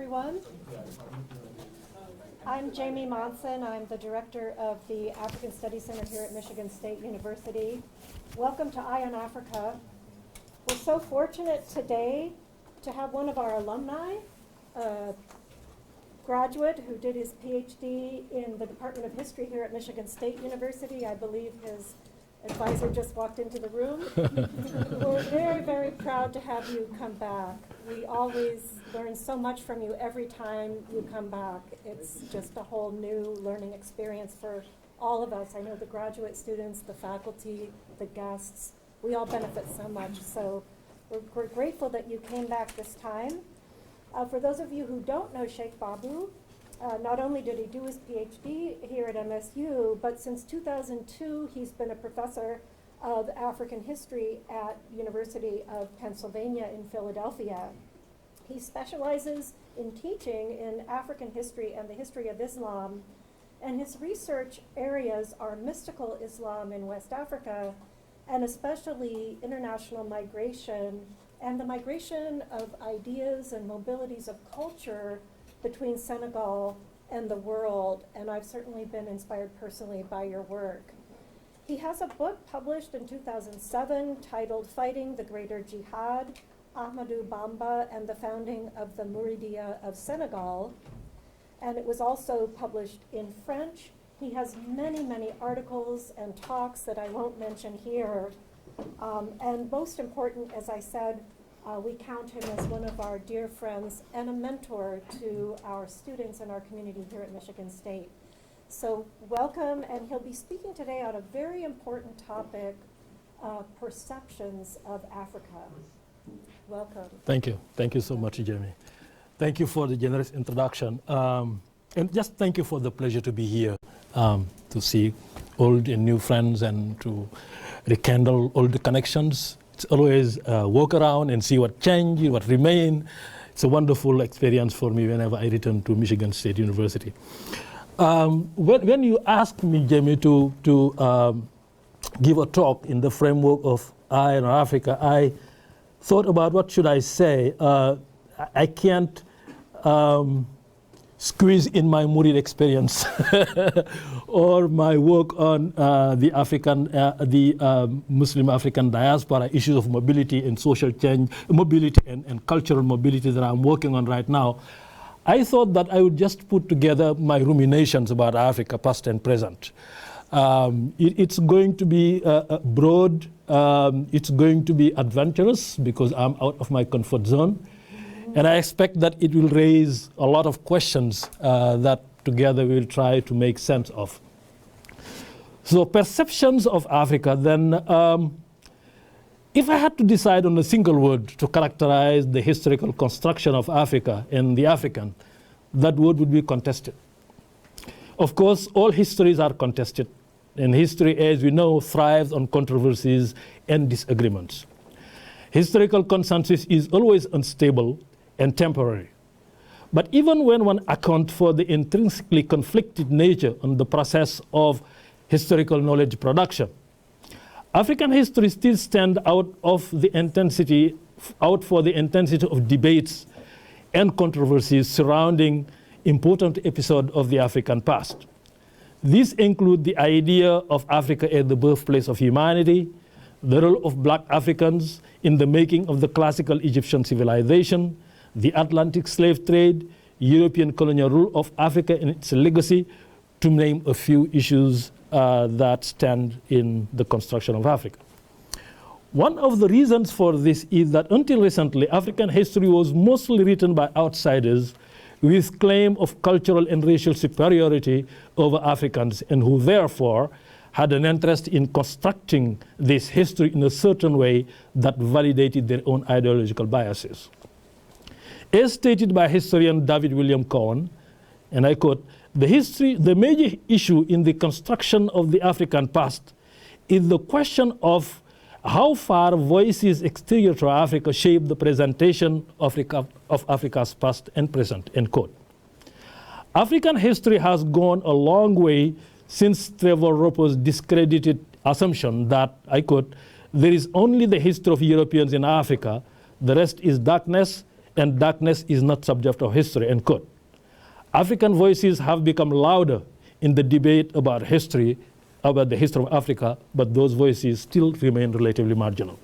everyone. I'm Jamie Monson. I'm the director of the African Studies Center here at Michigan State University. Welcome to Eye on Africa. We're so fortunate today to have one of our alumni, a graduate who did his PhD in the Department of History here at Michigan State University. I believe his advisor just walked into the room. We're very, very proud to have you come back. We always learn so much from you every time you come back. It's just a whole new learning experience for all of us. I know the graduate students, the faculty, the guests, we all benefit so much. So we're grateful that you came back this time. For those of you who don't know Cheikh Babou, not only did he do his PhD here at MSU, but since 2002, he's been a professor of African history at University of Pennsylvania in Philadelphia. He specializes in teaching in African history and the history of Islam, and his research areas are mystical Islam in West Africa, and especially international migration and the migration of ideas and mobilities of culture between Senegal and the world, and I've certainly been inspired personally by your work. He has a book published in 2007 titled Fighting the Greater Jihad, Ahmadou Bamba and the Founding of the Mouridia of Senegal, and it was also published in French. He has many, many articles and talks that I won't mention here, and most important, as I said, we count him as one of our dear friends and a mentor to our students and our community here at Michigan State. So welcome, and he'll be speaking today on a very important topic, perceptions of Africa. Welcome. Thank you. Thank you so much, Jamie. Thank you for the generous introduction. And just thank you for the pleasure to be here, to see old and new friends and to rekindle old connections. It's always walk around and see what changed, what remained. It's a wonderful experience for me whenever I return to Michigan State University. When you asked me, Jamie, to give a talk in the framework of Eye on Africa, I thought about what should I say. I can't squeeze in my Murid experience or my work on the Muslim African diaspora, issues of mobility and social change, mobility and cultural mobility that I'm working on right now. I thought that I would just put together my ruminations about Africa, past and present. It's going to be broad, it's going to be adventurous because I'm out of my comfort zone. And I expect that it will raise a lot of questions that together we'll try to make sense of. So perceptions of Africa, then if I had to decide on a single word to characterize the historical construction of Africa and the African, that word would be contested. Of course, all histories are contested. And history, as we know, thrives on controversies and disagreements. Historical consensus is always unstable and temporary. But even when one accounts for the intrinsically conflicted nature and the process of historical knowledge production, African history still stands out for the intensity of debates and controversies surrounding important episodes of the African past. These include the idea of Africa as the birthplace of humanity, the role of black Africans in the making of the classical Egyptian civilization, the Atlantic slave trade, European colonial rule of Africa and its legacy, to name a few issues that stand in the construction of Africa. One of the reasons for this is that until recently, African history was mostly written by outsiders with claim of cultural and racial superiority over Africans, and who therefore had an interest in constructing this history in a certain way that validated their own ideological biases. As stated by historian David William Cohen, and I quote, the major issue in the construction of the African past is the question of how far voices exterior to Africa shape the presentation of Africa's past and present, end quote. African history has gone a long way since Trevor Roper's discredited assumption that, I quote, there is only the history of Europeans in Africa, the rest is darkness, and darkness is not subject of history, end quote. African voices have become louder in the debate about history, about the history of Africa, but those voices still remain relatively marginal.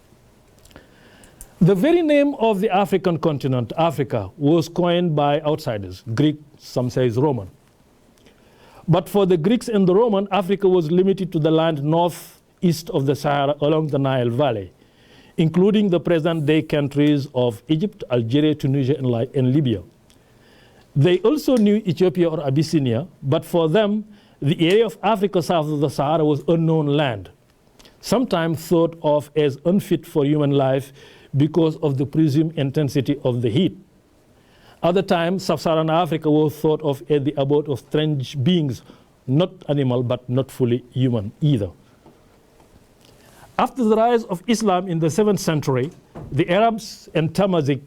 The very name of the African continent, Africa, was coined by outsiders, Greek, some say is Roman. But for the Greeks and the Romans, Africa was limited to the land northeast of the Sahara along the Nile Valley, including the present-day countries of Egypt, Algeria, Tunisia, and Libya. They also knew Ethiopia or Abyssinia, but for them, the area of Africa south of the Sahara was unknown land, sometimes thought of as unfit for human life because of the presumed intensity of the heat. Other times, sub-Saharan Africa was thought of as the abode of strange beings, not animal, but not fully human either. After the rise of Islam in the 7th century, the Arabs and Tamazight,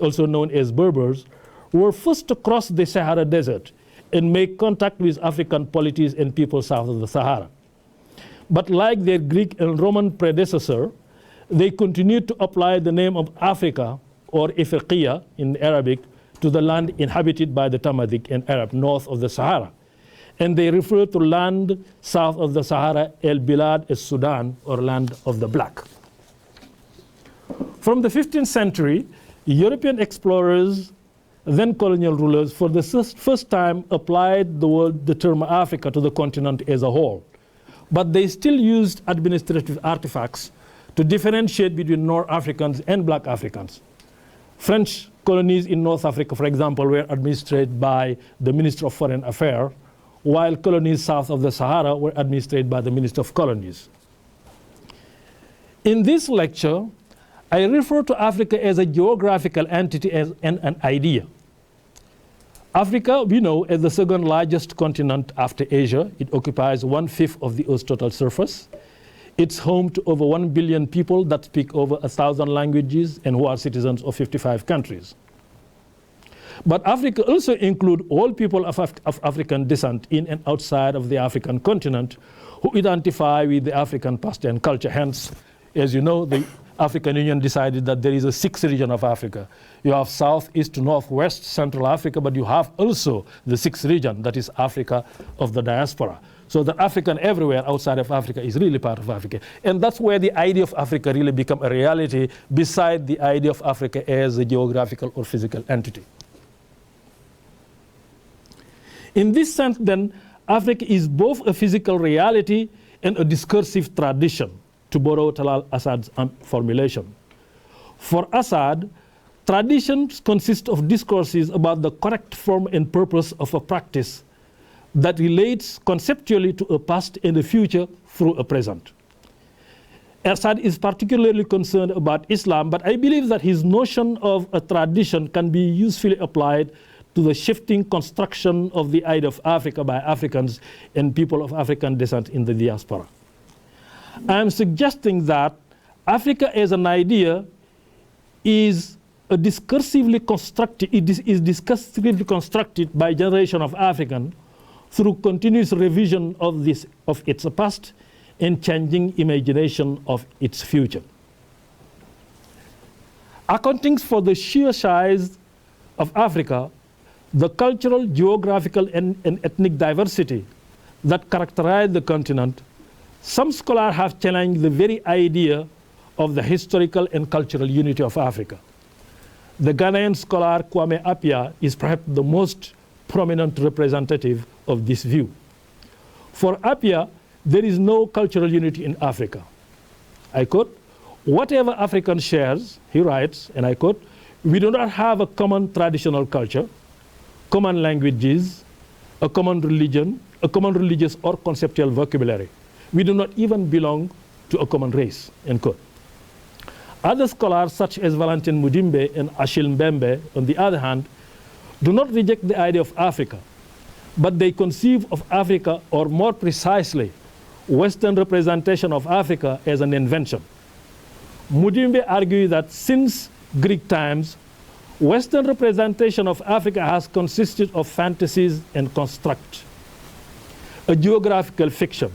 also known as Berbers, were first to cross the Sahara Desert and make contact with African polities and people south of the Sahara. But like their Greek and Roman predecessor, they continued to apply the name of Africa, or Ifriqiya in Arabic, to the land inhabited by the Tamazight and Arab north of the Sahara. And they refer to land south of the Sahara, El Bilad as Sudan, or land of the black. From the 15th century, European explorers, then colonial rulers, for the first time applied the term Africa to the continent as a whole. But they still used administrative artifacts to differentiate between North Africans and black Africans. French colonies in North Africa, for example, were administered by the Minister of Foreign Affairs, while colonies south of the Sahara were administered by the Minister of Colonies. In this lecture, I refer to Africa as a geographical entity and an idea. Africa, we know, is the second largest continent after Asia. It occupies 1/5 of the Earth's total surface. It's home to over 1 billion people that speak over 1,000 languages and who are citizens of 55 countries. But Africa also includes all people of African descent in and outside of the African continent who identify with the African past and culture. Hence, as you know, the African Union decided that there is a 6th region of Africa. You have South, East, North, West, Central Africa, but you have also the 6th region, that is Africa of the diaspora. So that African everywhere outside of Africa is really part of Africa. And that's where the idea of Africa really become a reality beside the idea of Africa as a geographical or physical entity. In this sense, then, Africa is both a physical reality and a discursive tradition, to borrow Talal Assad's formulation. For Assad, traditions consist of discourses about the correct form and purpose of a practice that relates conceptually to a past and a future through a present. Assad is particularly concerned about Islam, but I believe that his notion of a tradition can be usefully applied to the shifting construction of the idea of Africa by Africans and people of African descent in the diaspora. I am suggesting that Africa as an idea is discursively constructed by generation of African through continuous revision of its past and changing imagination of its future. Accounting for the sheer size of Africa, the cultural, geographical, and ethnic diversity that characterize the continent, some scholars have challenged the very idea of the historical and cultural unity of Africa. The Ghanaian scholar Kwame Appiah is perhaps the most prominent representative of this view. For Appiah, there is no cultural unity in Africa. I quote, "Whatever African shares," he writes, and I quote, "we do not have a common traditional culture, common languages, a common religion, a common religious or conceptual vocabulary. We do not even belong to a common race," end quote. Other scholars, such as Valentin Mudimbe and Achille Mbembe, on the other hand, do not reject the idea of Africa, but they conceive of Africa, or more precisely, Western representation of Africa, as an invention. Mudimbe argues that since Greek times, Western representation of Africa has consisted of fantasies and construct, a geographical fiction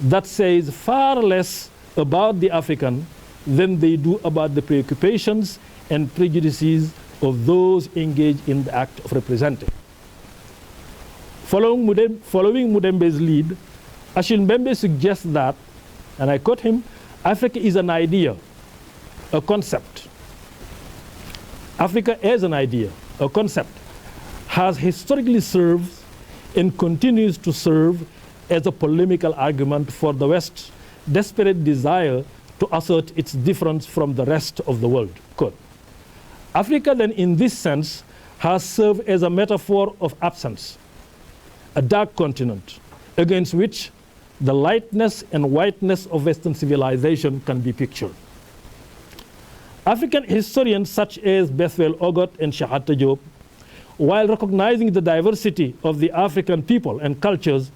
that says far less about the African than they do about the preoccupations and prejudices of those engaged in the act of representing. Following Mudembe's lead, Achille Mbembe suggests that, and I quote him, Africa is an idea, a concept. Africa as an idea, a concept, has historically served and continues to serve as a polemical argument for the West's desperate desire to assert its difference from the rest of the world. Quote. Africa then, in this sense, has served as a metaphor of absence, a dark continent against which the lightness and whiteness of Western civilization can be pictured. African historians such as Bethwell Ogot and Cheikh A, while recognizing the diversity of the African people and cultures,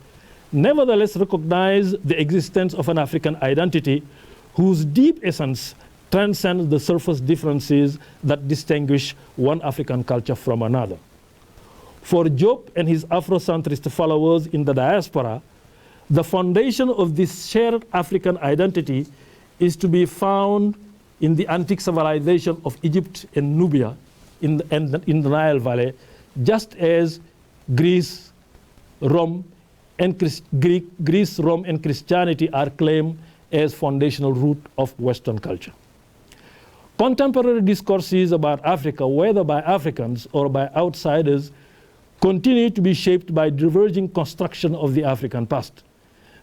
nevertheless recognize the existence of an African identity whose deep essence transcends the surface differences that distinguish one African culture from another. For Diop and his Afrocentrist followers in the diaspora, the foundation of this shared African identity is to be found in the antique civilization of Egypt and Nubia in the Nile Valley, just as Greece, Rome, and Christianity are claimed as foundational root of Western culture. Contemporary discourses about Africa, whether by Africans or by outsiders, continue to be shaped by diverging construction of the African past.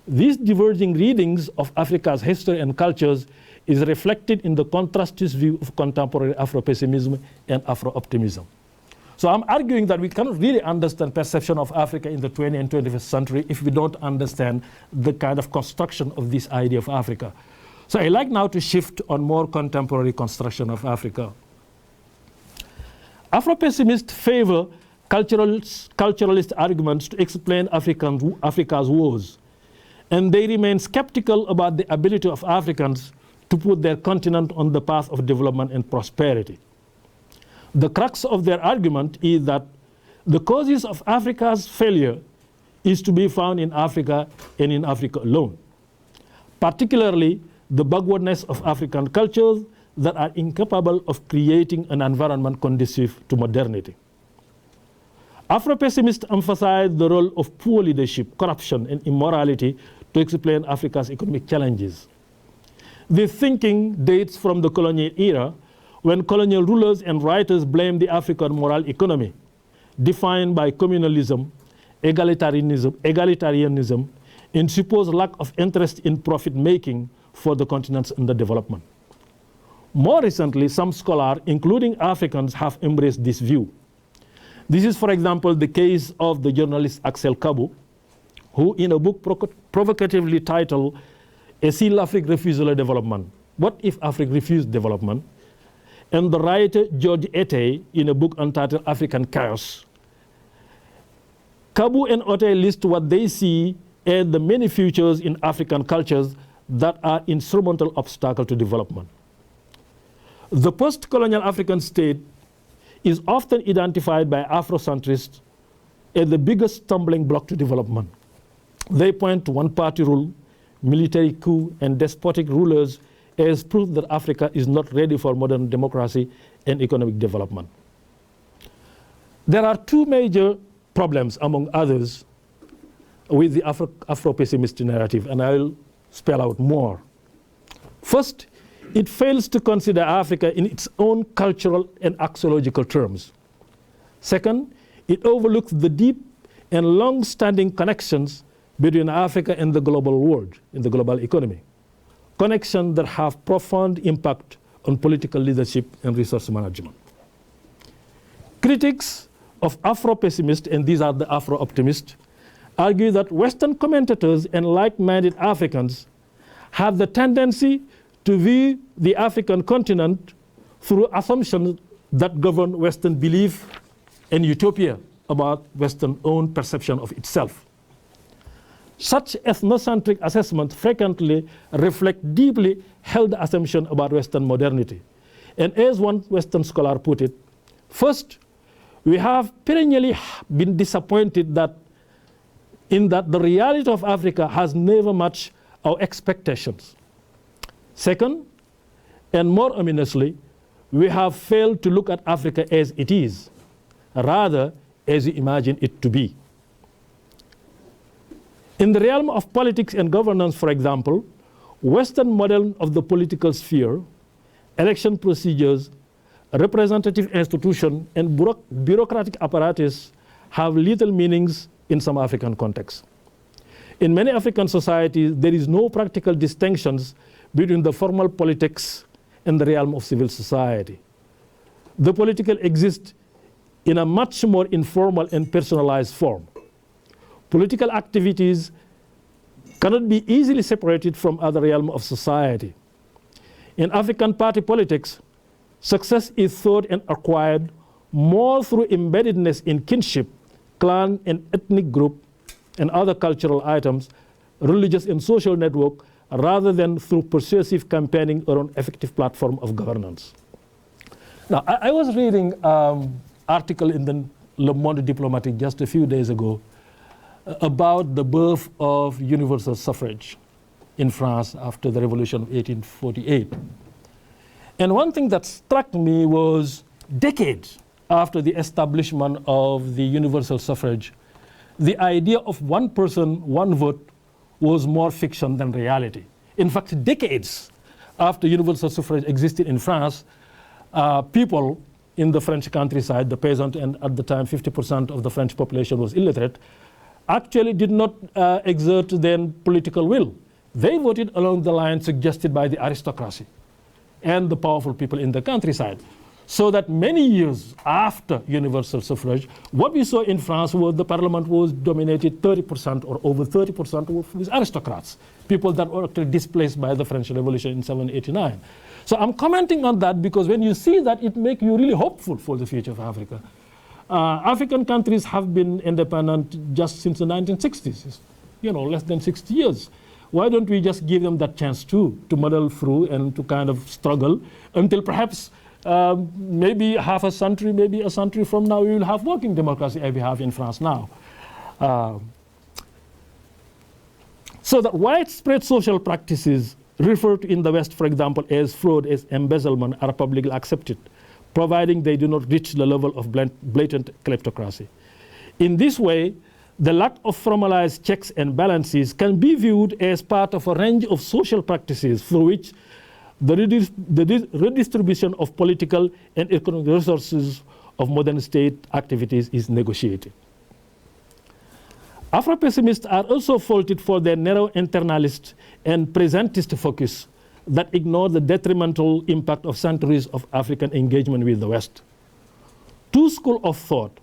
These diverging readings of Africa's history and cultures is reflected in the contrasting view of contemporary Afro-pessimism and Afro-optimism. So I'm arguing that we cannot really understand perception of Africa in the 20th and 21st century if we don't understand the kind of construction of this idea of Africa. So I like now to shift on more contemporary construction of Africa. Afro-pessimists favor culturalist arguments to explain Africa's woes, and they remain skeptical about the ability of Africans to put their continent on the path of development and prosperity. The crux of their argument is that the causes of Africa's failure is to be found in Africa and in Africa alone, particularly the backwardness of African cultures that are incapable of creating an environment conducive to modernity. Afro-pessimists emphasize the role of poor leadership, corruption, and immorality to explain Africa's economic challenges. This thinking dates from the colonial era, when colonial rulers and writers blamed the African moral economy, defined by communalism, egalitarianism, and supposed lack of interest in profit-making for the continent's underdevelopment. More recently, some scholars, including Africans, have embraced this view. This is, for example, the case of the journalist Cheikh Babou, who in a book provocatively titled Est-ce l'Afrique refuse le développement? What if Africa refused development? And the writer George Ete in a book entitled African Chaos. Babou and Ete list what they see as the many futures in African cultures that are insurmountable obstacles to development. The post-colonial African state is often identified by Afrocentrists as the biggest stumbling block to development. They point to one-party rule, military coup, and despotic rulers as proof that Africa is not ready for modern democracy and economic development. There are two major problems, among others, with the Afro-pessimist narrative, and I'll spell out more. First, it fails to consider Africa in its own cultural and axiological terms. Second, it overlooks the deep and long-standing connections between Africa and the global world, in the global economy. Connections that have profound impact on political leadership and resource management. Critics of Afro-pessimists, and these are the Afro-optimists, argue that Western commentators and like-minded Africans have the tendency to view the African continent through assumptions that govern Western belief and utopia about Western own perception of itself. Such ethnocentric assessments frequently reflect deeply held assumptions about Western modernity. And as one Western scholar put it, first, we have perennially been disappointed in that the reality of Africa has never matched our expectations. Second, and more ominously, we have failed to look at Africa as it is, rather as we imagine it to be. In the realm of politics and governance, for example, Western model of the political sphere, election procedures, representative institution, and bureaucratic apparatus have little meanings in some African contexts. In many African societies, there is no practical distinctions between the formal politics and the realm of civil society. The political exists in a much more informal and personalized form. Political activities cannot be easily separated from other realms of society. In African party politics, success is sought and acquired more through embeddedness in kinship, clan and ethnic group, and other cultural items, religious and social network, rather than through persuasive campaigning or an effective platform of governance. Now, I was reading an article in the Le Monde Diplomatique just a few days ago about the birth of universal suffrage in France after the Revolution of 1848. And one thing that struck me was decades after the establishment of the universal suffrage, the idea of one person, one vote was more fiction than reality. In fact, decades after universal suffrage existed in France, people in the French countryside, the peasant, and at the time 50% of the French population was illiterate, actually did not exert their political will. They voted along the line suggested by the aristocracy and the powerful people in the countryside. So that many years after universal suffrage, what we saw in France was the parliament was dominated 30% or over 30% of these aristocrats, people that were actually displaced by the French Revolution in 1789. So I'm commenting on that because when you see that, it makes you really hopeful for the future of Africa. African countries have been independent just since the 1960s, less than 60 years. Why don't we just give them that chance too, to muddle through and to kind of struggle until perhaps maybe half a century, maybe a century from now, we will have working democracy as we have in France now. So that widespread social practices referred to in the West, for example, as fraud, as embezzlement, are publicly accepted, providing they do not reach the level of blatant kleptocracy. In this way, the lack of formalized checks and balances can be viewed as part of a range of social practices through which the redistribution of political and economic resources of modern state activities is negotiated. Afro-pessimists are also faulted for their narrow internalist and presentist focus that ignore the detrimental impact of centuries of African engagement with the West. Two schools of thought,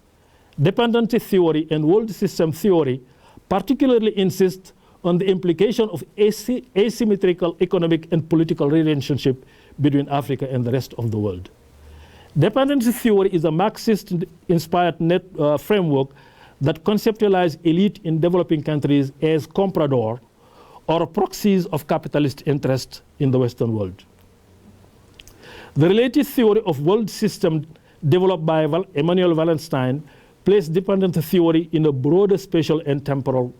dependency theory and world system theory, particularly insist on the implication of asymmetrical economic and political relationship between Africa and the rest of the world. Dependency theory is a Marxist-inspired framework that conceptualizes elite in developing countries as comprador or proxies of capitalist interest in the Western world. The relative theory of world system developed by Emmanuel Wallenstein placed dependency theory in a broader spatial and temporal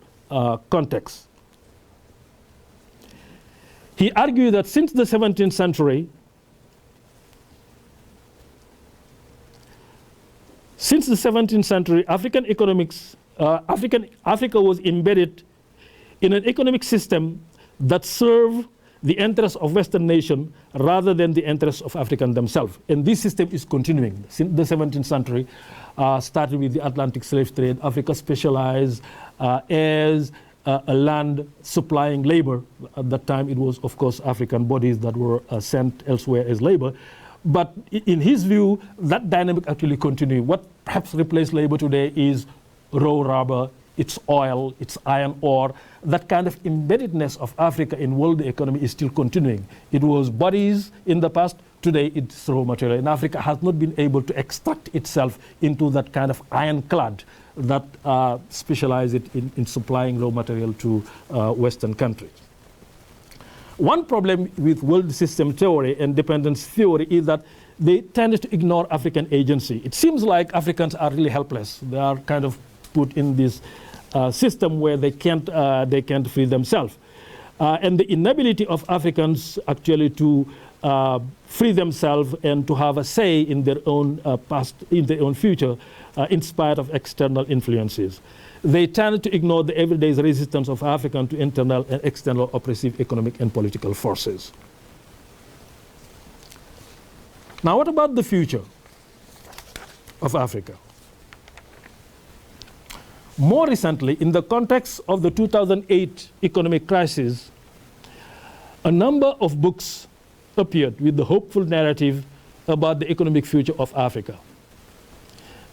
context. He argued that since the 17th century, African economics, Africa was embedded in an economic system that served the interests of Western nations rather than the interests of Africans themselves. And this system is continuing. Since the 17th century, started with the Atlantic slave trade, Africa specialized as a land supplying labor. At that time, it was, of course, African bodies that were sent elsewhere as labor. But in his view, that dynamic actually continued. What perhaps replaced labor today is raw rubber, it's oil, it's iron ore. That kind of embeddedness of Africa in world economy is still continuing. It was bodies in the past, today it's raw material. And Africa has not been able to extract itself into that kind of ironclad that specializes in supplying raw material to Western countries. One problem with world system theory and dependence theory is that they tend to ignore African agency. It seems like Africans are really helpless. They are kind of put in this system where they can't free themselves. And the inability of Africans actually to free themselves and to have a say in their own past, in their own future, in spite of external influences. They tend to ignore the everyday resistance of Africans to internal and external oppressive economic and political forces. Now, what about the future of Africa? More recently, in the context of the 2008 economic crisis, a number of books appeared with the hopeful narrative about the economic future of Africa,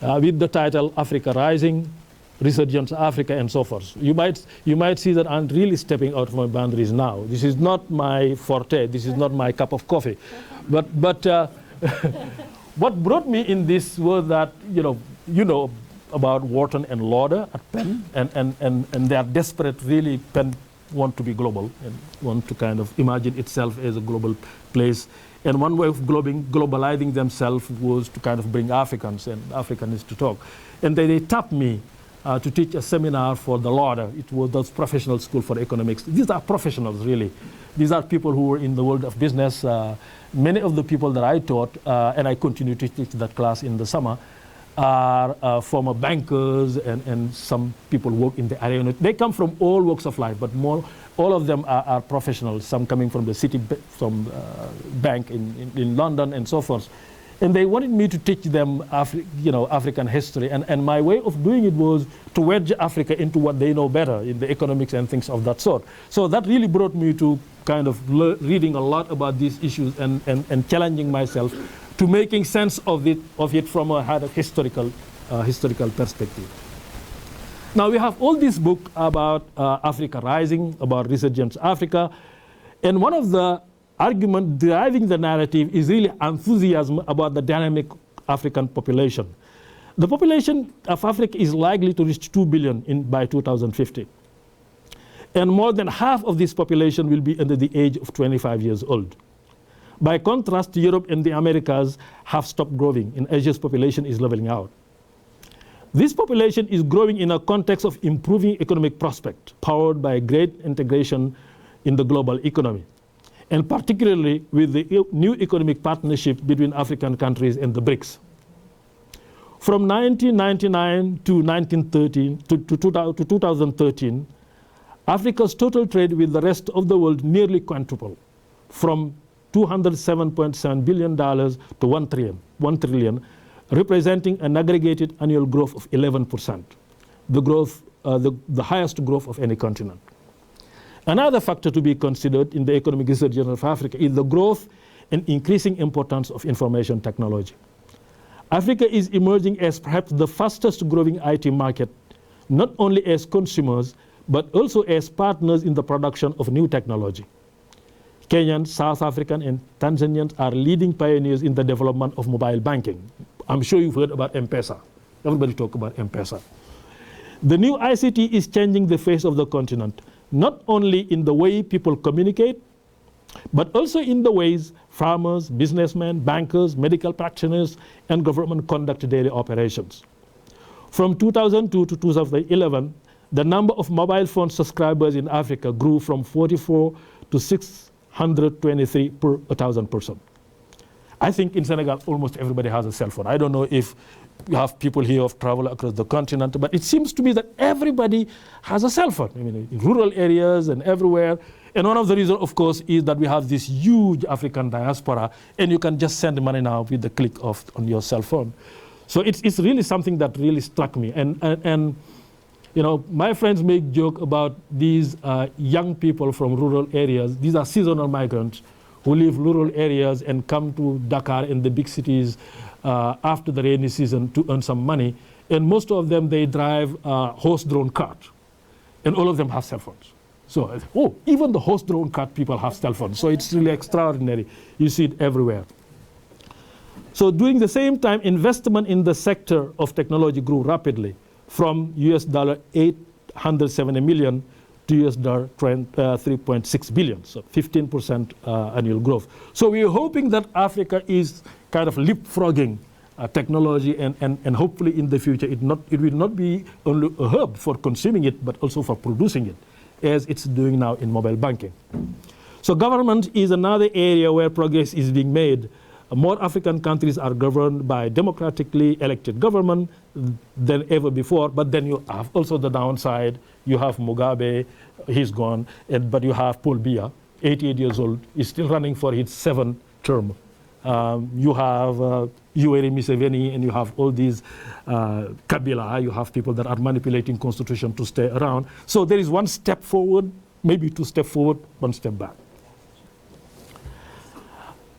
with the title Africa Rising, Resurgence Africa, and so forth. You might see that I'm really stepping out of my boundaries now. This is not my forte. This is not my cup of coffee. But what brought me in this was that, you know about Wharton and Lauder at Penn, and they are desperate, really. Penn want to be global and want to kind of imagine itself as a global place. And one way of globalizing themselves was to kind of bring Africans and Africans to talk. And they tapped me to teach a seminar for the Lauder. It was the professional school for economics. These are professionals, really. These are people who were in the world of business. Many of the people that I taught, and I continue to teach that class in the summer, are former bankers and some people work in the area. They come from all walks of life, but all of them are professionals, some coming from the city, from bank in London and so forth. And they wanted me to teach them African history. And my way of doing it was to wedge Africa into what they know better in the economics and things of that sort. So that really brought me to kind of reading a lot about these issues and challenging myself to making sense of it from a historical perspective. Now we have all this book about Africa Rising, about Resurgence Africa, and one of the arguments driving the narrative is really enthusiasm about the dynamic African population. The population of Africa is likely to reach 2 billion by 2050. And more than half of this population will be under the age of 25 years old. By contrast, Europe and the Americas have stopped growing, and Asia's population is leveling out. This population is growing in a context of improving economic prospect, powered by great integration in the global economy, and particularly with the new economic partnership between African countries and the BRICS. From 1999 to 2013, Africa's total trade with the rest of the world nearly quadrupled, from $207.7 billion to $1 trillion, representing an aggregated annual growth of 11%, the highest growth of any continent. Another factor to be considered in the economic resurgence of Africa is the growth and increasing importance of information technology. Africa is emerging as perhaps the fastest growing IT market, not only as consumers, but also as partners in the production of new technology. Kenyans, South African, and Tanzanians are leading pioneers in the development of mobile banking. I'm sure you've heard about M-Pesa. Everybody talk about M-Pesa. The new ICT is changing the face of the continent, not only in the way people communicate, but also in the ways farmers, businessmen, bankers, medical practitioners, and government conduct daily operations. From 2002 to 2011, the number of mobile phone subscribers in Africa grew from 44 to 623 per 1,000 persons. I think in Senegal, almost everybody has a cell phone. I don't know if you have people here who travel across the continent, but it seems to me that everybody has a cell phone. I mean, in rural areas and everywhere. And one of the reasons, of course, is that we have this huge African diaspora, and you can just send money now with the click of on your cell phone. So it's really something that really struck me. And you know, my friends make joke about these young people from rural areas. These are seasonal migrants who leave rural areas and come to Dakar and the big cities after the rainy season to earn some money. And most of them, they drive horse-drawn carts. And all of them have cell phones. So, even the horse-drawn cart people have cell phones. So it's really extraordinary. You see it everywhere. So during the same time, investment in the sector of technology grew rapidly, from $870 million to $3.6 billion, so 15% annual growth. So we're hoping that Africa is kind of leapfrogging technology, and hopefully in the future it will not be only a hub for consuming it, but also for producing it, as it's doing now in mobile banking. So government is another area where progress is being made. More African countries are governed by democratically elected government than ever before, but then you have also the downside. You have Mugabe, he's gone, but you have Paul Biya, 88 years old, is still running for his 7th term. You have Yoweri Museveni, and you have all these Kabila, you have people that are manipulating constitution to stay around. So there is one step forward, maybe 2 steps forward, 1 step back.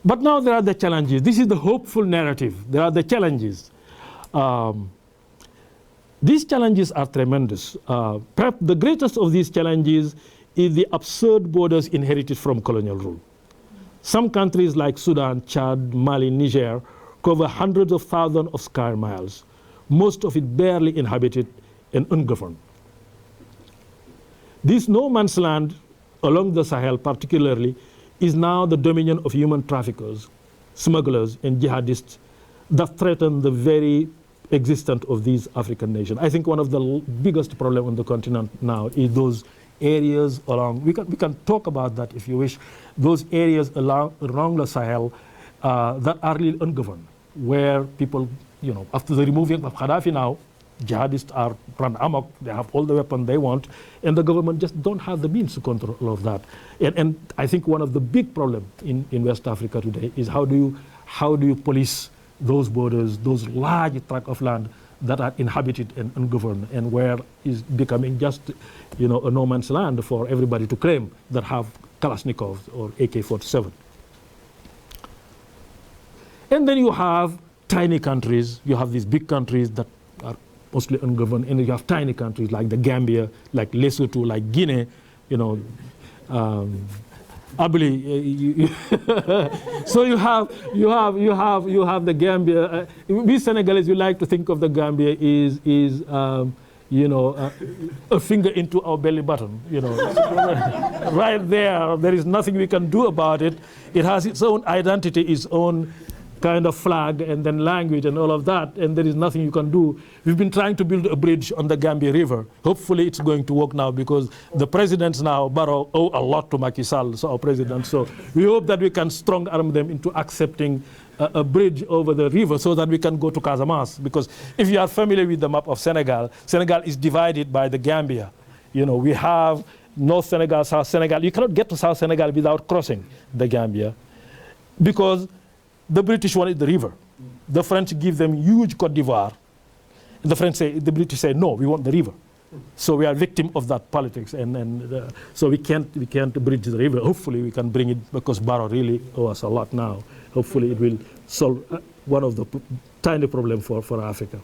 But now there are the challenges. This is the hopeful narrative. There are the challenges. These challenges are tremendous. Perhaps the greatest of these challenges is the absurd borders inherited from colonial rule. Some countries like Sudan, Chad, Mali, Niger cover hundreds of thousands of square miles, most of it barely inhabited and ungoverned. This no man's land along the Sahel particularly is now the dominion of human traffickers, smugglers, and jihadists that threaten the very existence of these African nations. I think one of the biggest problems on the continent now is those areas along, we can talk about that if you wish, those areas around the Sahel that are really ungoverned, where people, you know, after the removing of Gaddafi now, jihadists are run amok, they have all the weapons they want, and the government just don't have the means to control all of that. And I think one of the big problems in West Africa today is how do you police those borders, those large tracts of land that are inhabited and ungoverned, and where is becoming just, you know, a no man's land for everybody to claim that have Kalashnikovs or AK-47. And then you have tiny countries, you have these big countries that are mostly ungoverned, and you have tiny countries like the Gambia, like Lesotho, like Guinea, you know, Abli. So you have the Gambia. We Senegalese, we like to think of the Gambia is you know, a finger into our belly button. You know, right there. There is nothing we can do about it. It has its own identity, its own kind of flag, and then language and all of that, and there is nothing you can do. We've been trying to build a bridge on the Gambia River. Hopefully it's going to work now, because the presidents now, Barrow, owe a lot to Macky Sall, so our president. So we hope that we can strong arm them into accepting a bridge over the river so that we can go to Casamance. Because if you are familiar with the map of Senegal, Senegal is divided by the Gambia. You know, we have North Senegal, South Senegal. You cannot get to South Senegal without crossing the Gambia, because the British wanted the river. The French give them huge Côte d'Ivoire. The British say, no, we want the river. So we are victim of that politics, and so we can't bridge the river. Hopefully we can bring it, because Barrow really owes us a lot now. Hopefully it will solve one of the tiny problems for Africa.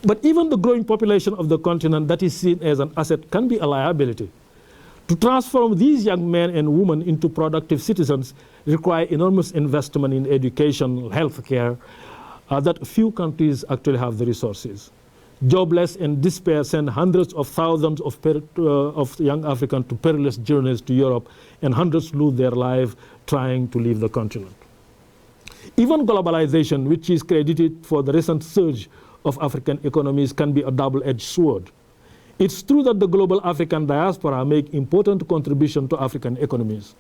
But even the growing population of the continent that is seen as an asset can be a liability. To transform these young men and women into productive citizens require enormous investment in education, healthcare, that few countries actually have the resources. Jobless and despair send hundreds of thousands of young Africans to perilous journeys to Europe, and hundreds lose their life trying to leave the continent. Even globalization, which is credited for the recent surge of African economies, can be a double-edged sword. It's true that the global African diaspora make important contribution to African economies.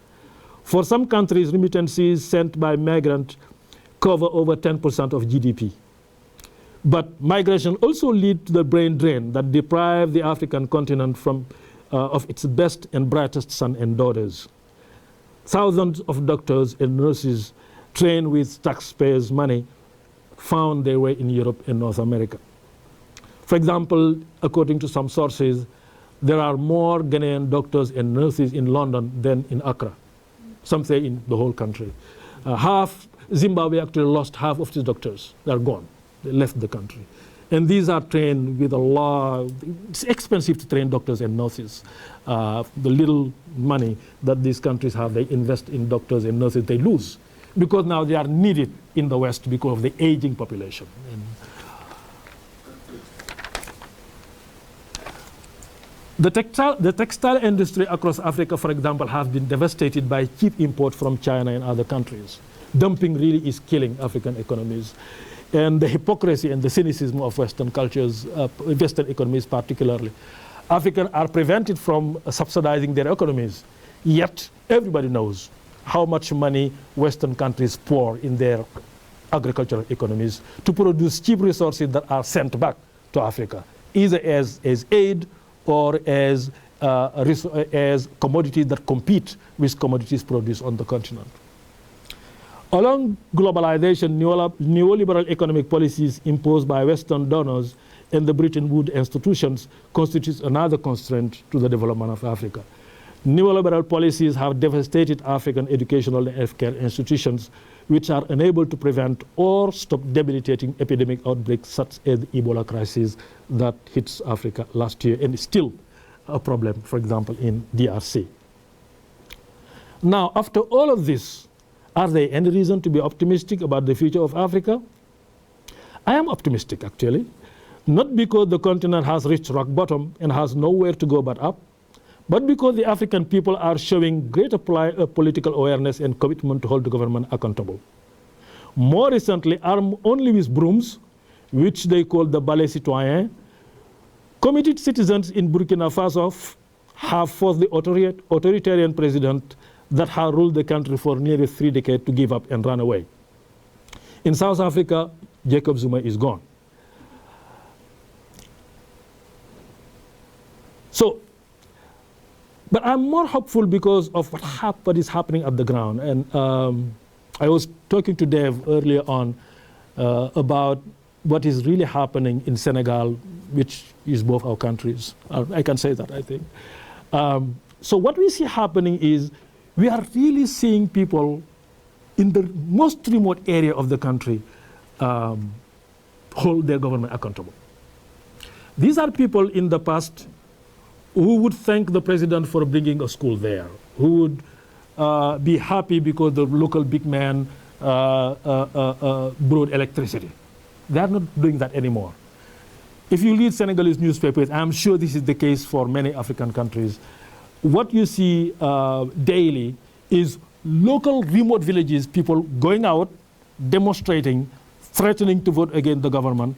For some countries, remittances sent by migrants cover over 10% of GDP. But migration also leads to the brain drain that deprives the African continent of its best and brightest sons and daughters. Thousands of doctors and nurses trained with taxpayers' money found their way in Europe and North America. For example, according to some sources, there are more Ghanaian doctors and nurses in London than in Accra. Some say in the whole country. Zimbabwe actually lost half of its doctors. They're gone. They left the country. And these are trained with a law. It's expensive to train doctors and nurses. The little money that these countries have, they invest in doctors and nurses, they lose. Because now they are needed in the West because of the aging population. The textile industry across Africa, for example, has been devastated by cheap import from China and other countries. Dumping really is killing African economies. And the hypocrisy and the cynicism of Western cultures, Western economies particularly. Africans are prevented from subsidizing their economies. Yet, everybody knows how much money Western countries pour in their agricultural economies to produce cheap resources that are sent back to Africa, either as aid or as commodities that compete with commodities produced on the continent. Along globalization, neoliberal economic policies imposed by Western donors and the Bretton Woods institutions constitutes another constraint to the development of Africa. Neoliberal policies have devastated African educational and healthcare institutions, which are unable to prevent or stop debilitating epidemic outbreaks such as the Ebola crisis that hits Africa last year and is still a problem, for example, in DRC. Now, after all of this, are there any reason to be optimistic about the future of Africa? I am optimistic, actually, not because the continent has reached rock bottom and has nowhere to go but up, but because the African people are showing greater political awareness and commitment to hold the government accountable. More recently, armed only with brooms, which they call the ballet citoyen, committed citizens in Burkina Faso have forced the authoritarian president that has ruled the country for nearly 3 decades to give up and run away. In South Africa, Jacob Zuma is gone. But I'm more hopeful because of what is happening at the ground. And I was talking to Dave earlier on about what is really happening in Senegal, which is both our countries. I can say that, I think. So what we see happening is we are really seeing people in the most remote area of the country hold their government accountable. These are people in the past who would thank the president for bringing a school there, who would be happy because the local big man brought electricity. They are not doing that anymore. If you read Senegalese newspapers, I'm sure this is the case for many African countries, what you see daily is local remote villages, people going out, demonstrating, threatening to vote against the government,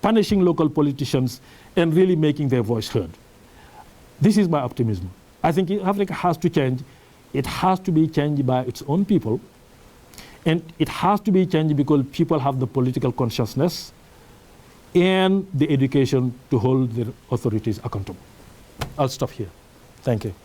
punishing local politicians, and really making their voice heard. This is my optimism. I think Africa has to change. It has to be changed by its own people. And it has to be changed because people have the political consciousness and the education to hold their authorities accountable. I'll stop here. Thank you.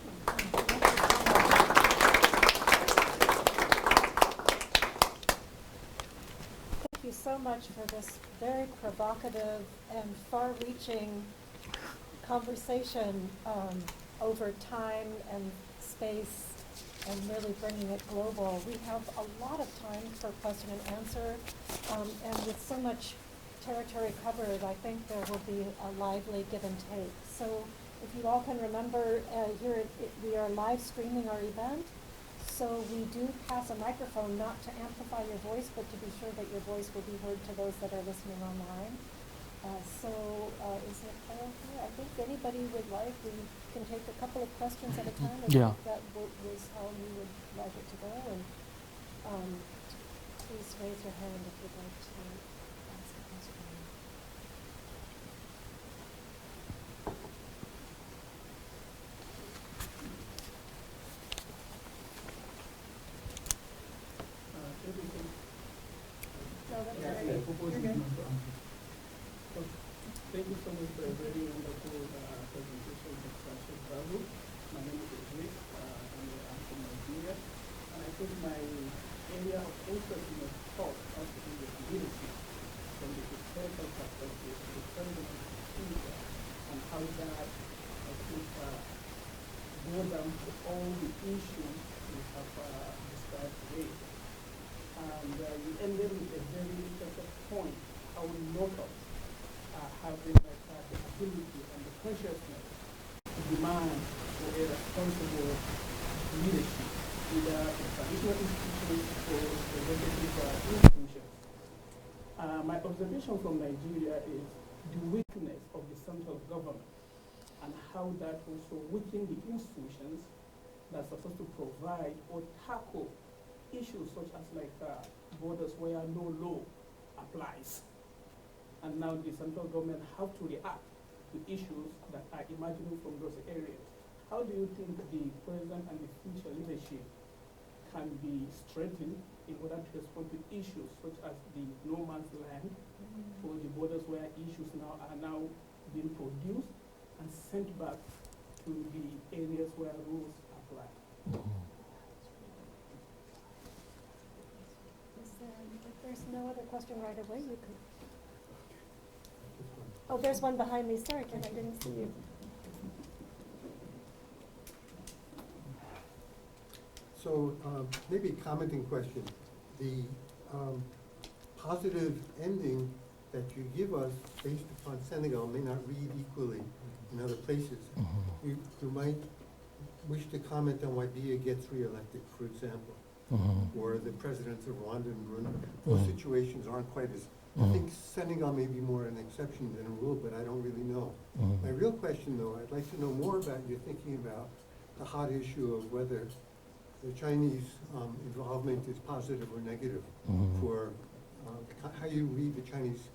Thank you so much for this very provocative and far-reaching conversation over time and space and really bringing it global. We have a lot of time for question and answer, and with so much territory covered, I think there will be a lively give and take. So if you all can remember, we are live streaming our event, so we do pass a microphone not to amplify your voice, but to be sure that your voice will be heard to those that are listening online. Is it clear here? I think anybody would like, we can take a couple of questions at a time. I Yeah. think that was how you would like it to go. And please raise your hand if you'd like to ask a question. No, that's all right. You're good. Thank you so much for a very wonderful presentation, Dr. Cheikh Babou. My name is Idris, and I'm from Nigeria. And I think my area of interest in the talk has to do with leadership from the historical perspective, the present future, and how that, I think, goes down to all the issues we have described today. And you ended with a very interesting point, how local have the ability and the consciousness to demand for a responsible leadership, either in traditional institutions or representative institutions. My observation from Nigeria is the weakness of the central government and how that also weakens the institutions that are supposed to provide or tackle issues such as like borders where no law applies. And now the central government have to react to issues that are emerging from those areas. how do you think the present and the future leadership can be strengthened in order to respond to issues such as the no man's land or the borders where issues are now being produced and sent back to the areas where rules apply? If there's no other question right away, you could. Oh, there's one behind me. Sorry, Ken, I didn't see you. So maybe a commenting question. The positive ending that you give us based upon Senegal may not read equally in other places. You might wish to comment on why Biya gets re-elected, for example, or the presidents of Rwanda and Burundi. Those situations aren't quite as, I think Senegal may be more an exception than a rule, but I don't really know. My real question, though, I'd like to know more about your thinking about the hot issue of whether the Chinese involvement is positive or negative for how you read the Chinese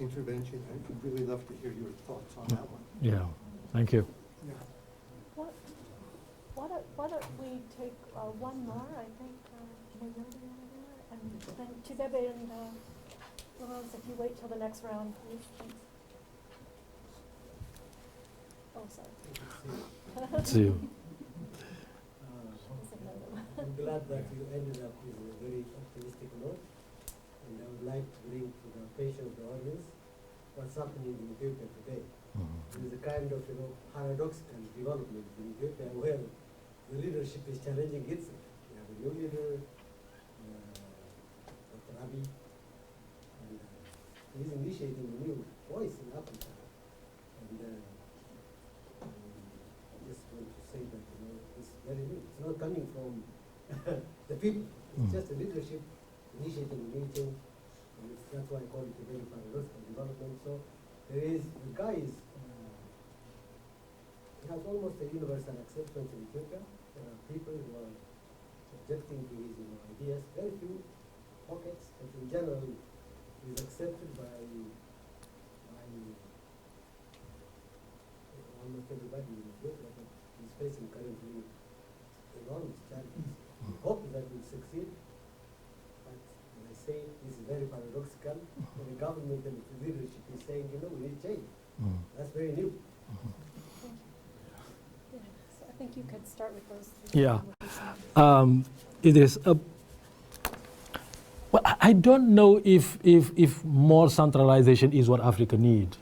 intervention. I'd really love to hear your thoughts on that one. Yeah, thank you. Yeah. Why don't we take one more, I think, and then Chidebe and Laurence, if you wait till the next round, please. Thanks. Oh, sorry. See you. I'm glad that you ended up with a very optimistic note, and I would like to bring to the attention of the audience what's happening in Ethiopia today. There is a kind of paradoxical development in Ethiopia where the leadership is challenging itself. We have a new leader, Dr. Abiy, and he's initiating a new voice in Africa. And I just want to say that it's very new. It's not coming from the people. It's just a leadership initiating a meeting, and that's why I call it a very paradoxical development. So there is, the guy is, he has almost a universal acceptance in Ethiopia. There are people who are objecting to his ideas, very few pockets, but in general, he's accepted by almost everybody in Ethiopia, but he's facing currently enormous challenges. We hope that we'll succeed, but as I say, this is very paradoxical. And the government and the leadership is saying, we need change. That's very new. Yeah, so I think you could start with those. Yeah. It is. Well, I don't know if more centralization is what Africa needs.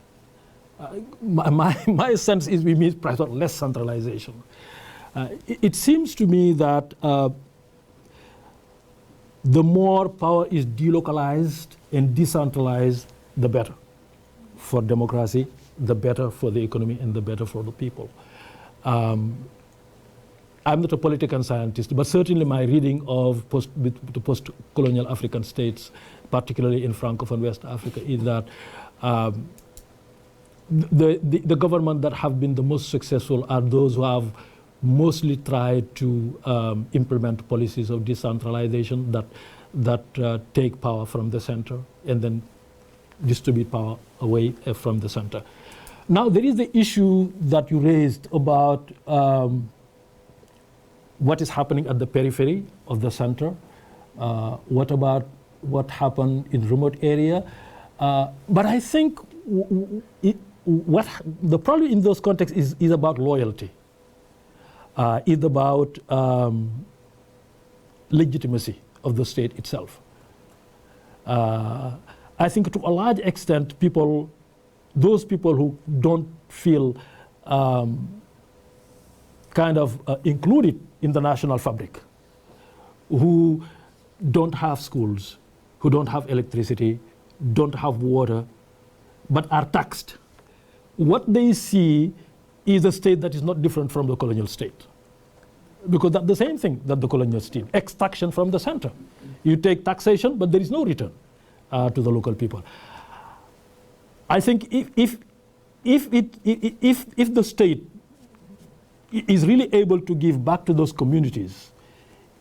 My sense is we need perhaps less centralization. It seems to me that the more power is delocalized and decentralized, the better for democracy, the better for the economy, and the better for the people. I'm not a political scientist, but certainly my reading of the post-colonial African states, particularly in Francophone West Africa, is that the government that have been the most successful are those who have mostly tried to implement policies of decentralization that take power from the center and then distribute power away from the center. Now, there is the issue that you raised about what is happening at the periphery of the center. What about what happened in remote area? But I think what the problem in those contexts is about loyalty. It's about legitimacy of the state itself. I think to a large extent, those people who don't feel kind of included in the national fabric, who don't have schools, who don't have electricity, don't have water, but are taxed. What they see is a state that is not different from the colonial state. Because that's the same thing that the colonial state, extraction from the center. You take taxation, but there is no return to the local people. I think if the state is really able to give back to those communities,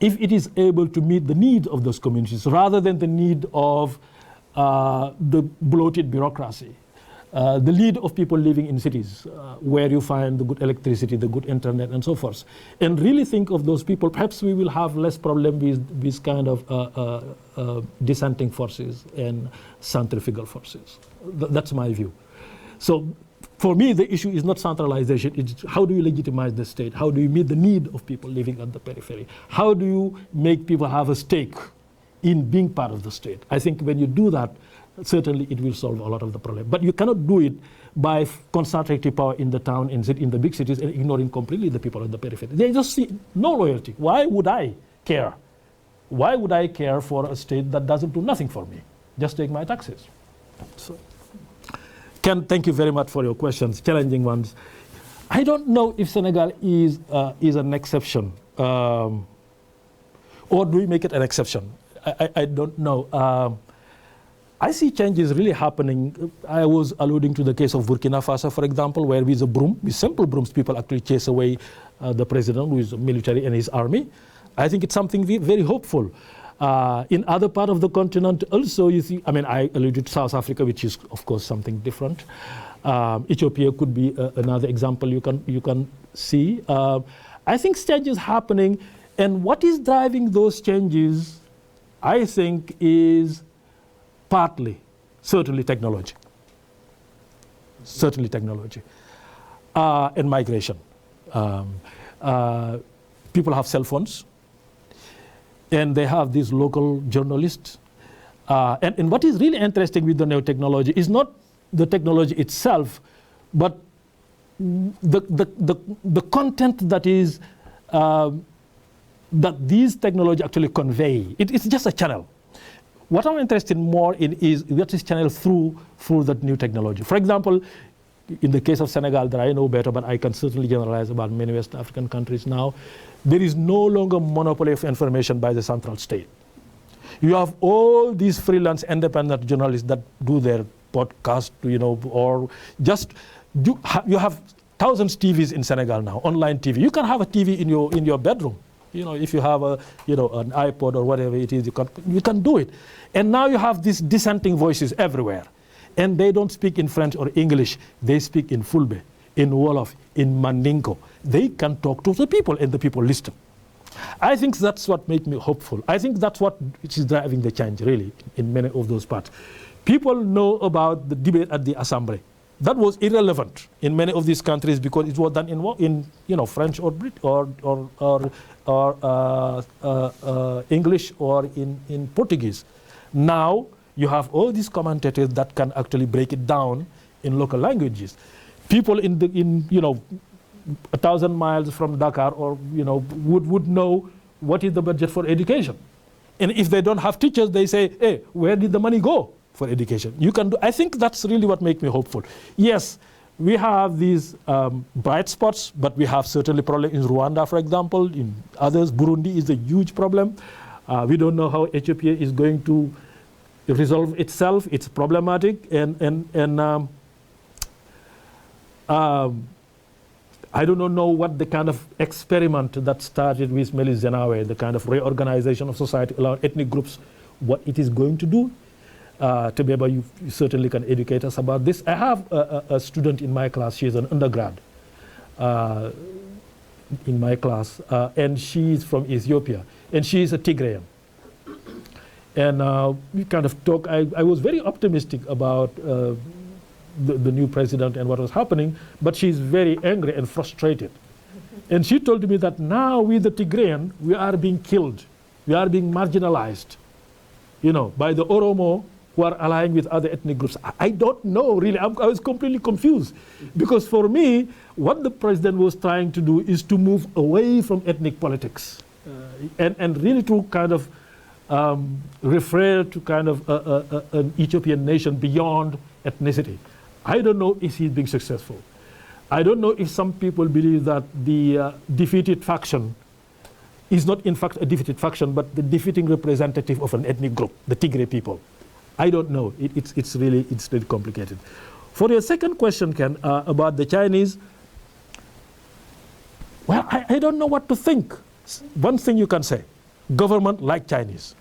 if it is able to meet the needs of those communities rather than the need of the bloated bureaucracy, the need of people living in cities, where you find the good electricity, the good internet, and so forth. And really think of those people. Perhaps we will have less problem with this kind of dissenting forces and centrifugal forces. That's my view. So for me, the issue is not centralization. It's how do you legitimize the state? How do you meet the need of people living at the periphery? How do you make people have a stake in being part of the state? I think when you do that, certainly it will solve a lot of the problem. But you cannot do it by concentrating power in the town, in the big cities, and ignoring completely the people at the periphery. They just see no loyalty. Why would I care? Why would I care for a state that doesn't do nothing for me? Just take my taxes. So, Ken, thank you very much for your questions, challenging ones. I don't know if Senegal is an exception, or do we make it an exception? I don't know. I see changes really happening. I was alluding to the case of Burkina Faso, for example, where with a broom, with simple brooms, people actually chase away the president with military and his army. I think it's something very hopeful. In other part of the continent also, you see, I mean, I alluded to South Africa, which is, of course, something different. Ethiopia could be another example you can see. I think changes happening, and what is driving those changes, I think, is partly, certainly technology. Certainly technology. And migration. People have cell phones, and they have these local journalists. And what is really interesting with the new technology is not the technology itself, but the content that is that these technology actually convey. It's just a channel. What I'm interested more in is what is channeled through that new technology. For example, in the case of Senegal, that I know better, but I can certainly generalize about many West African countries now, there is no longer monopoly of information by the central state. You have all these freelance independent journalists that do their podcast, or just you have thousands TVs in Senegal now, online TV. You can have a TV in your bedroom. If you have an iPod or whatever it is, you can do it. And now you have these dissenting voices everywhere. And they don't speak in French or English. They speak in Fulbe, in Wolof, in Mandingo. They can talk to the people, and the people listen. I think that's what makes me hopeful. I think that's what is driving the change, really, in many of those parts. People know about the debate at the Assembly. That was irrelevant in many of these countries because it was done in French or English or in Portuguese. Now you have all these commentators that can actually break it down in local languages. People in 1,000 miles from Dakar or would know what is the budget for education. And if they don't have teachers, they say, hey, where did the money go for education? I think that's really what makes me hopeful. Yes, we have these bright spots, but we have certainly problems in Rwanda, for example. In others, Burundi is a huge problem. We don't know how Ethiopia is going to resolve itself. It's problematic. I don't know what the kind of experiment that started with Melis Zenawi, the kind of reorganization of society along ethnic groups, what it is going to do. Tobeba, you certainly can educate us about this. I have a student in my class. She is an undergrad in my class, and she is from Ethiopia, and she is a Tigrayan. And we kind of talk. I was very optimistic about the new president and what was happening, but she's very angry and frustrated. And she told me that now we, the Tigrayan, we are being killed. We are being marginalized, by the Oromo, who are allying with other ethnic groups. I don't know, really. I was completely confused. Because for me, what the president was trying to do is to move away from ethnic politics and really to kind of refer to kind of an Ethiopian nation beyond ethnicity. I don't know if he's being successful. I don't know if some people believe that the defeated faction is not in fact a defeated faction, but the defeating representative of an ethnic group, the Tigray people. I don't know. It's really complicated. For your second question, Ken, about the Chinese, well, I don't know what to think. One thing you can say, government like Chinese.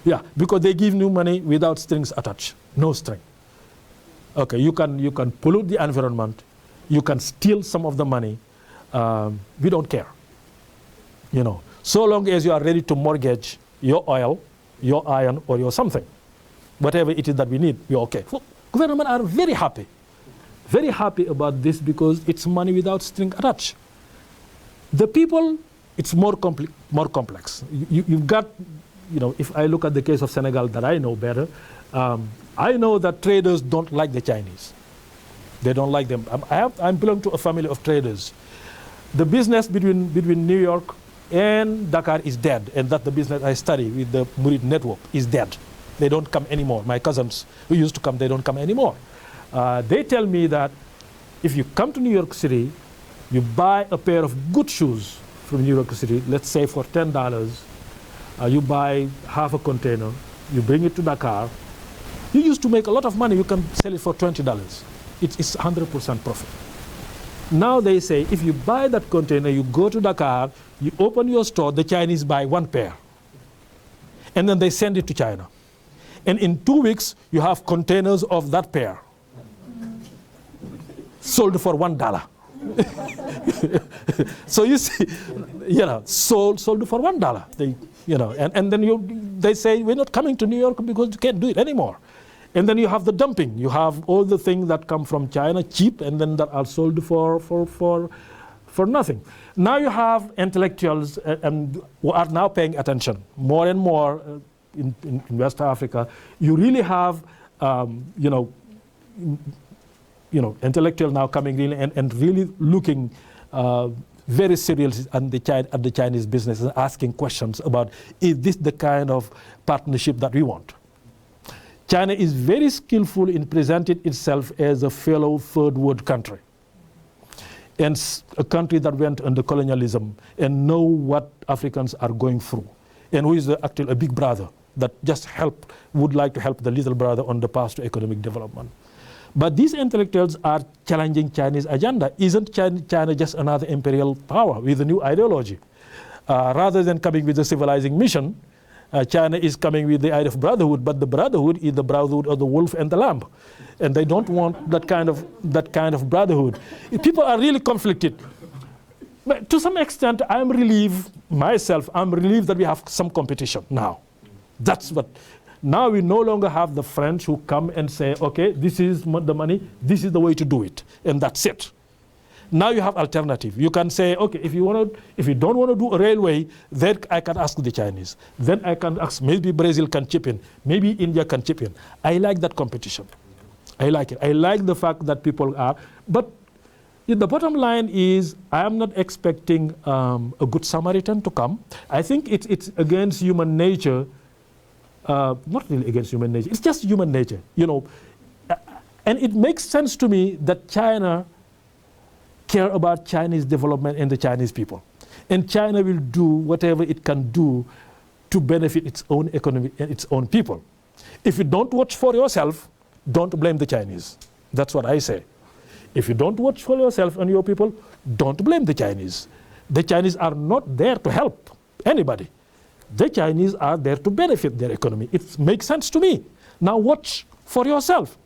Yeah, because they give you money without strings attached, no string. Okay, you can pollute the environment, you can steal some of the money. We don't care. You know, so long as you are ready to mortgage your oil, your iron, or your something, whatever it is that we need, we're okay. So government are very happy about this because it's money without string attached. The people, it's more complex. You've got, you know, if I look at the case of Senegal that I know better, I know that traders don't like the Chinese. They don't like them. I belong to a family of traders. The business between New York and Dakar is dead, and that the business I study with the Murid network is dead. They don't come anymore. My cousins who used to come, they don't come anymore. They tell me that if you come to New York City, you buy a pair of good shoes from New York City, let's say for $10, you buy half a container, you bring it to Dakar, you used to make a lot of money, you can sell it for $20. It's 100% profit. Now they say, if you buy that container, you go to Dakar, you open your store, the Chinese buy one pair. And then they send it to China. And in 2 weeks, you have containers of that pair. Sold for $1. So you see, you know, sold for $1. And then they say, we're not coming to New York because you can't do it anymore. And then you have the dumping. You have all the things that come from China cheap, and then that are sold for nothing. Now you have intellectuals who are now paying attention more and more in West Africa. You really have, intellectuals now coming really and really looking very serious at the Chinese business and asking questions about, is this the kind of partnership that we want? China is very skillful in presenting itself as a fellow third world country, and a country that went under colonialism and know what Africans are going through, and who is actually a big brother that just would like to help the little brother on the path to economic development. But these intellectuals are challenging Chinese agenda. Isn't China just another imperial power with a new ideology? Rather than coming with a civilizing mission, China is coming with the idea of brotherhood, but the brotherhood is the brotherhood of the wolf and the lamb, and they don't want that kind of brotherhood. People are really conflicted. But to some extent, I'm relieved myself. I'm relieved that we have some competition now. That's what. Now we no longer have the French who come and say, okay, this is the money, this is the way to do it, and that's it. Now you have alternative. You can say, okay, if you don't want to do a railway, then I can ask the Chinese. Then I can ask, maybe Brazil can chip in, maybe India can chip in. I like that competition. I like it. I like the fact that people are, but the bottom line is, I am not expecting a good Samaritan to come. I think it's against human nature. Not really against human nature. It's just human nature, and it makes sense to me that China care about Chinese development and the Chinese people. And China will do whatever it can do to benefit its own economy and its own people. If you don't watch for yourself, don't blame the Chinese. That's what I say. If you don't watch for yourself and your people, don't blame the Chinese. The Chinese are not there to help anybody. The Chinese are there to benefit their economy. It makes sense to me. Now watch for yourself.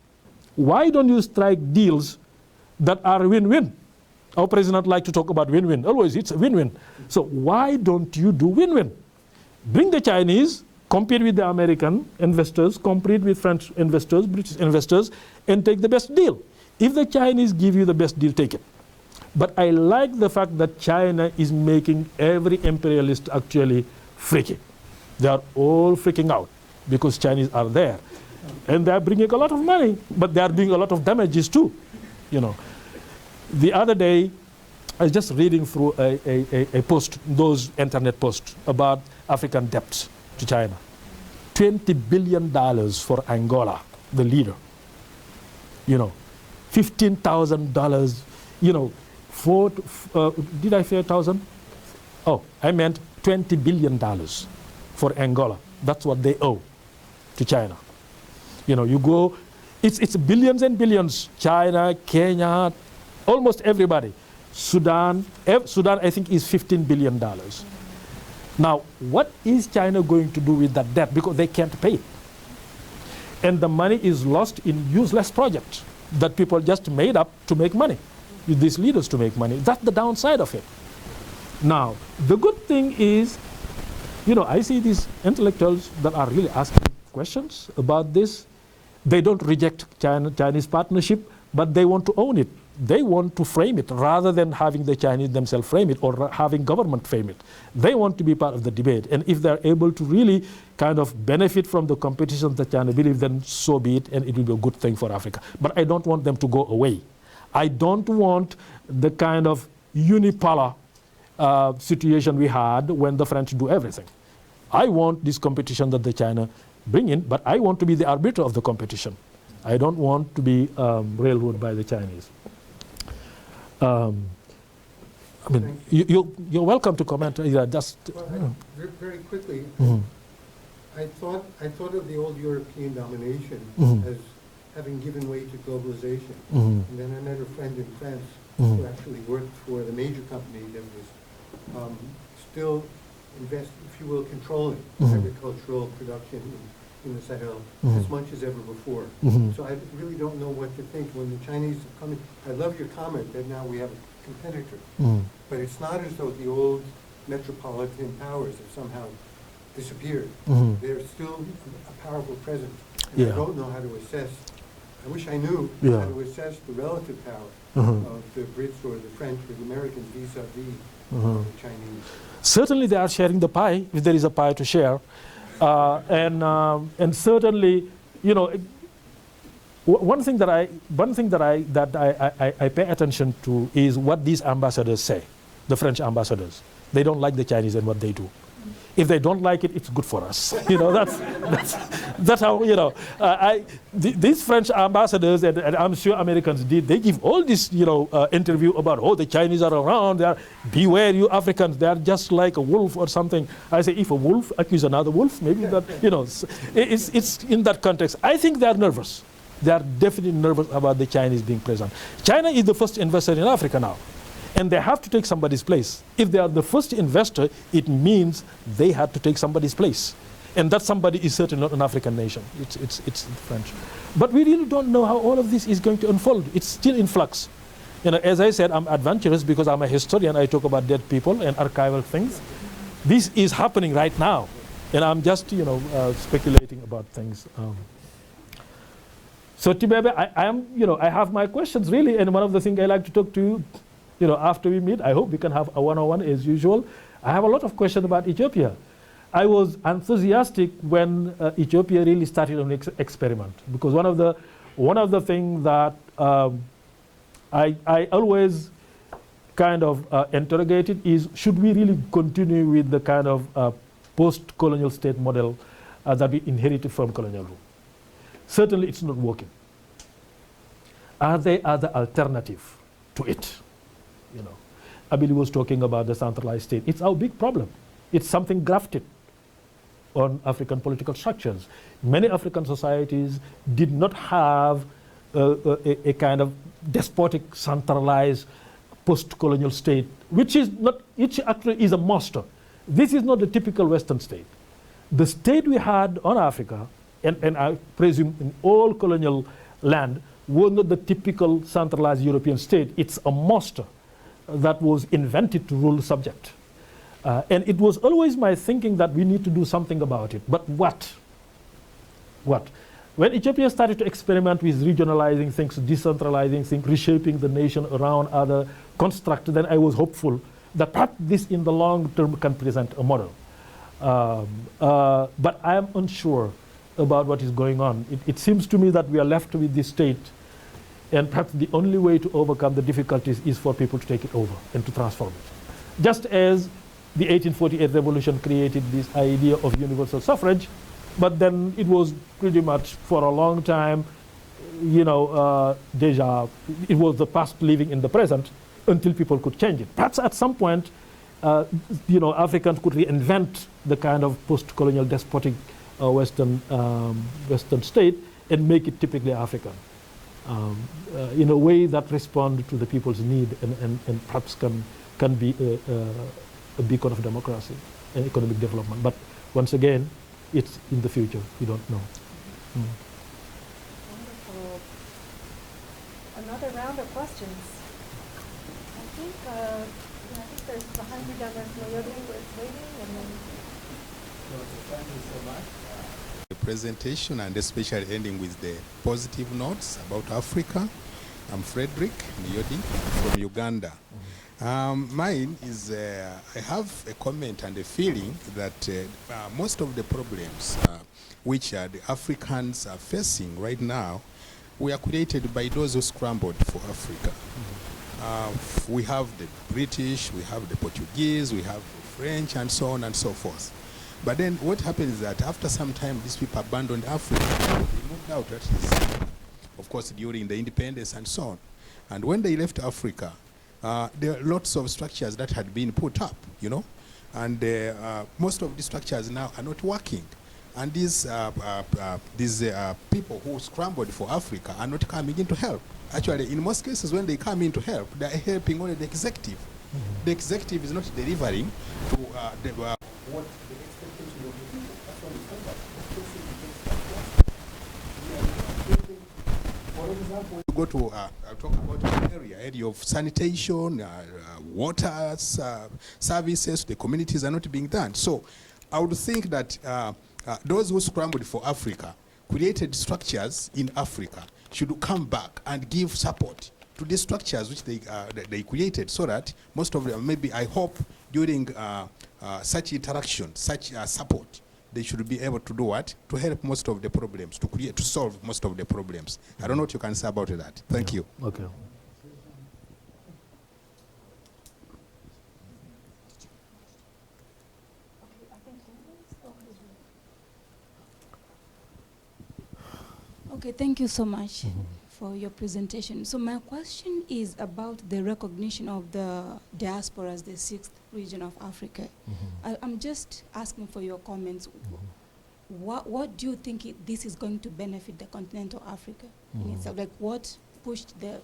Why don't you strike deals that are win-win? Our president likes to talk about win-win. Always it's a win-win. So why don't you do win-win? Bring the Chinese, compete with the American investors, compete with French investors, British investors, and take the best deal. If the Chinese give you the best deal, take it. But I like the fact that China is making every imperialist actually freaky. They are all freaking out because Chinese are there. And they are bringing a lot of money, but they are doing a lot of damages too, The other day, I was just reading through a post, those internet posts about African debts to China. $20 billion for Angola, the leader. $15,000, did I say 1,000? Oh, I meant $20 billion for Angola. That's what they owe to China. You go, it's billions and billions. China, Kenya, almost everybody. Sudan I think is $15 billion. Now, what is China going to do with that debt? Because they can't pay it. And the money is lost in useless projects that people just made up to make money, with these leaders to make money. That's the downside of it. Now, the good thing is, you know, I see these intellectuals that are really asking questions about this. They don't reject Chinese partnership, but they want to own it. They want to frame it rather than having the Chinese themselves frame it or having government frame it. They want to be part of the debate. And if they're able to really kind of benefit from the competition that China believes, then so be it, and it will be a good thing for Africa. But I don't want them to go away. I don't want the kind of unipolar situation we had when the French do everything. I want this competition that the China bring in, but I want to be the arbiter of the competition. I don't want to be railroaded by the Chinese. I mean, you're welcome to comment. Just Well, very quickly, I thought of the old European domination as having given way to globalization. And then I met a friend in France who actually worked for the major company that was still if you will, controlling agricultural production in the Sahel as much as ever before. So I really don't know what to think when the Chinese are coming. I love your comment that now we have a competitor, but it's not as though the old metropolitan powers have somehow disappeared. They're still a powerful presence. And I don't know how to assess. I wish I knew how to assess the relative power of the Brits or the French or the Americans vis-a-vis the Chinese. Certainly they are sharing the pie, if there is a pie to share. And certainly, you know, one thing that I pay attention to is what these ambassadors say, the French ambassadors. They don't like the Chinese and what they do. If they don't like it, it's good for us. You know, that's how, you know, these French ambassadors, and I'm sure Americans did, they give all this, you know, interview about, oh, the Chinese are around, they are, beware you Africans, they are just like a wolf or something. I say, if a wolf accuse another wolf, maybe that, you know, it's in that context. I think they are nervous. They are definitely nervous about the Chinese being present. China is the first investor in Africa now. And they have to take somebody's place. If they are the first investor, it means they had to take somebody's place. And that somebody is certainly not an African nation. It's French. But we really don't know how all of this is going to unfold. It's still in flux. You know, as I said, I'm adventurous because I'm a historian. I talk about dead people and archival things. This is happening right now. And I'm just, you know, speculating about things. So Tibebe, I have my questions really. And one of the things I like to talk to you know, after we meet, I hope we can have a one-on-one as usual. I have a lot of questions about Ethiopia. I was enthusiastic when Ethiopia really started an experiment, because one of the things that I always kind of interrogated is, should we really continue with the kind of post-colonial state model that we inherited from colonial rule? Certainly it's not working. Are there other alternatives to it? You know, Abili was talking about the centralized state. It's our big problem. It's something grafted on African political structures. Many African societies did not have a kind of despotic, centralized, post-colonial state, which actually is a monster. This is not the typical Western state. The state we had on Africa, and I presume in all colonial land, was not the typical centralized European state. It's a monster that was invented to rule the subject. And it was always my thinking that we need to do something about it. But what? What? When Ethiopia started to experiment with regionalizing things, decentralizing things, reshaping the nation around other constructs, then I was hopeful that perhaps this in the long term can present a model. But I am unsure about what is going on. It seems to me that we are left with this state, and perhaps the only way to overcome the difficulties is for people to take it over and to transform it. Just as the 1848 revolution created this idea of universal suffrage, but then it was pretty much for a long time, you know, it was the past living in the present until people could change it. Perhaps at some point, you know, Africans could reinvent the kind of post-colonial despotic Western state and make it typically African. In a way that responds to the people's need and perhaps can be a beacon of democracy. economic development. But once again, it's in the future. We don't know. Wonderful. Another round of questions. I think there's behind you down there, Coyote was waiting, and then. Thank you so much. The presentation, and especially ending with the positive notes about Africa. I'm Frederick Miyodi from Uganda. Mine is, I have a comment and a feeling that most of the problems which the Africans are facing right now were created by those who scrambled for Africa. We have the British, we have the Portuguese, we have the French, and so on and so forth. But then what happens is that after some time, these people abandoned Africa. They moved out, that is, of course, during the independence and so on. And when they left Africa, there are lots of structures that had been put up, you know, and most of these structures now are not working. And these people who scrambled for Africa are not coming in to help. Actually, in most cases, when they come in to help, they are helping only the executive. The executive is not delivering to what the expectation of the people. That's what we come back. For example, you go to talk about an area of sanitation, water services, the communities are not being done. So I would think that those who scrambled for Africa, created structures in Africa, should come back and give support to these structures which they created, so that most of them, maybe I hope during such interaction, such support, they should be able to do what? To help most of the problems, to solve most of the problems. I don't know what you can say about that. Thank you. Okay. Okay, thank you so much for your presentation. So my question is about the recognition of the diaspora as the 6th region of Africa. I'm just asking for your comments. What do you think this is going to benefit the continental Africa in itself? Like, what pushed the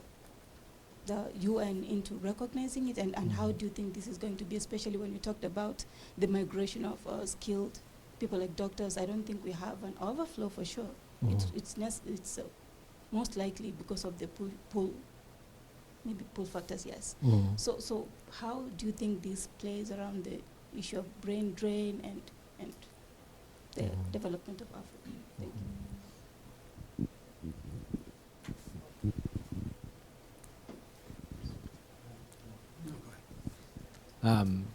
UN into recognizing it, and how do you think this is going to be, especially when we talked about the migration of skilled people like doctors? I don't think we have an overflow for sure. It's most likely because of the pull factors, yes. So how do you think this plays around the issue of brain drain and the development of Africa? Thank you.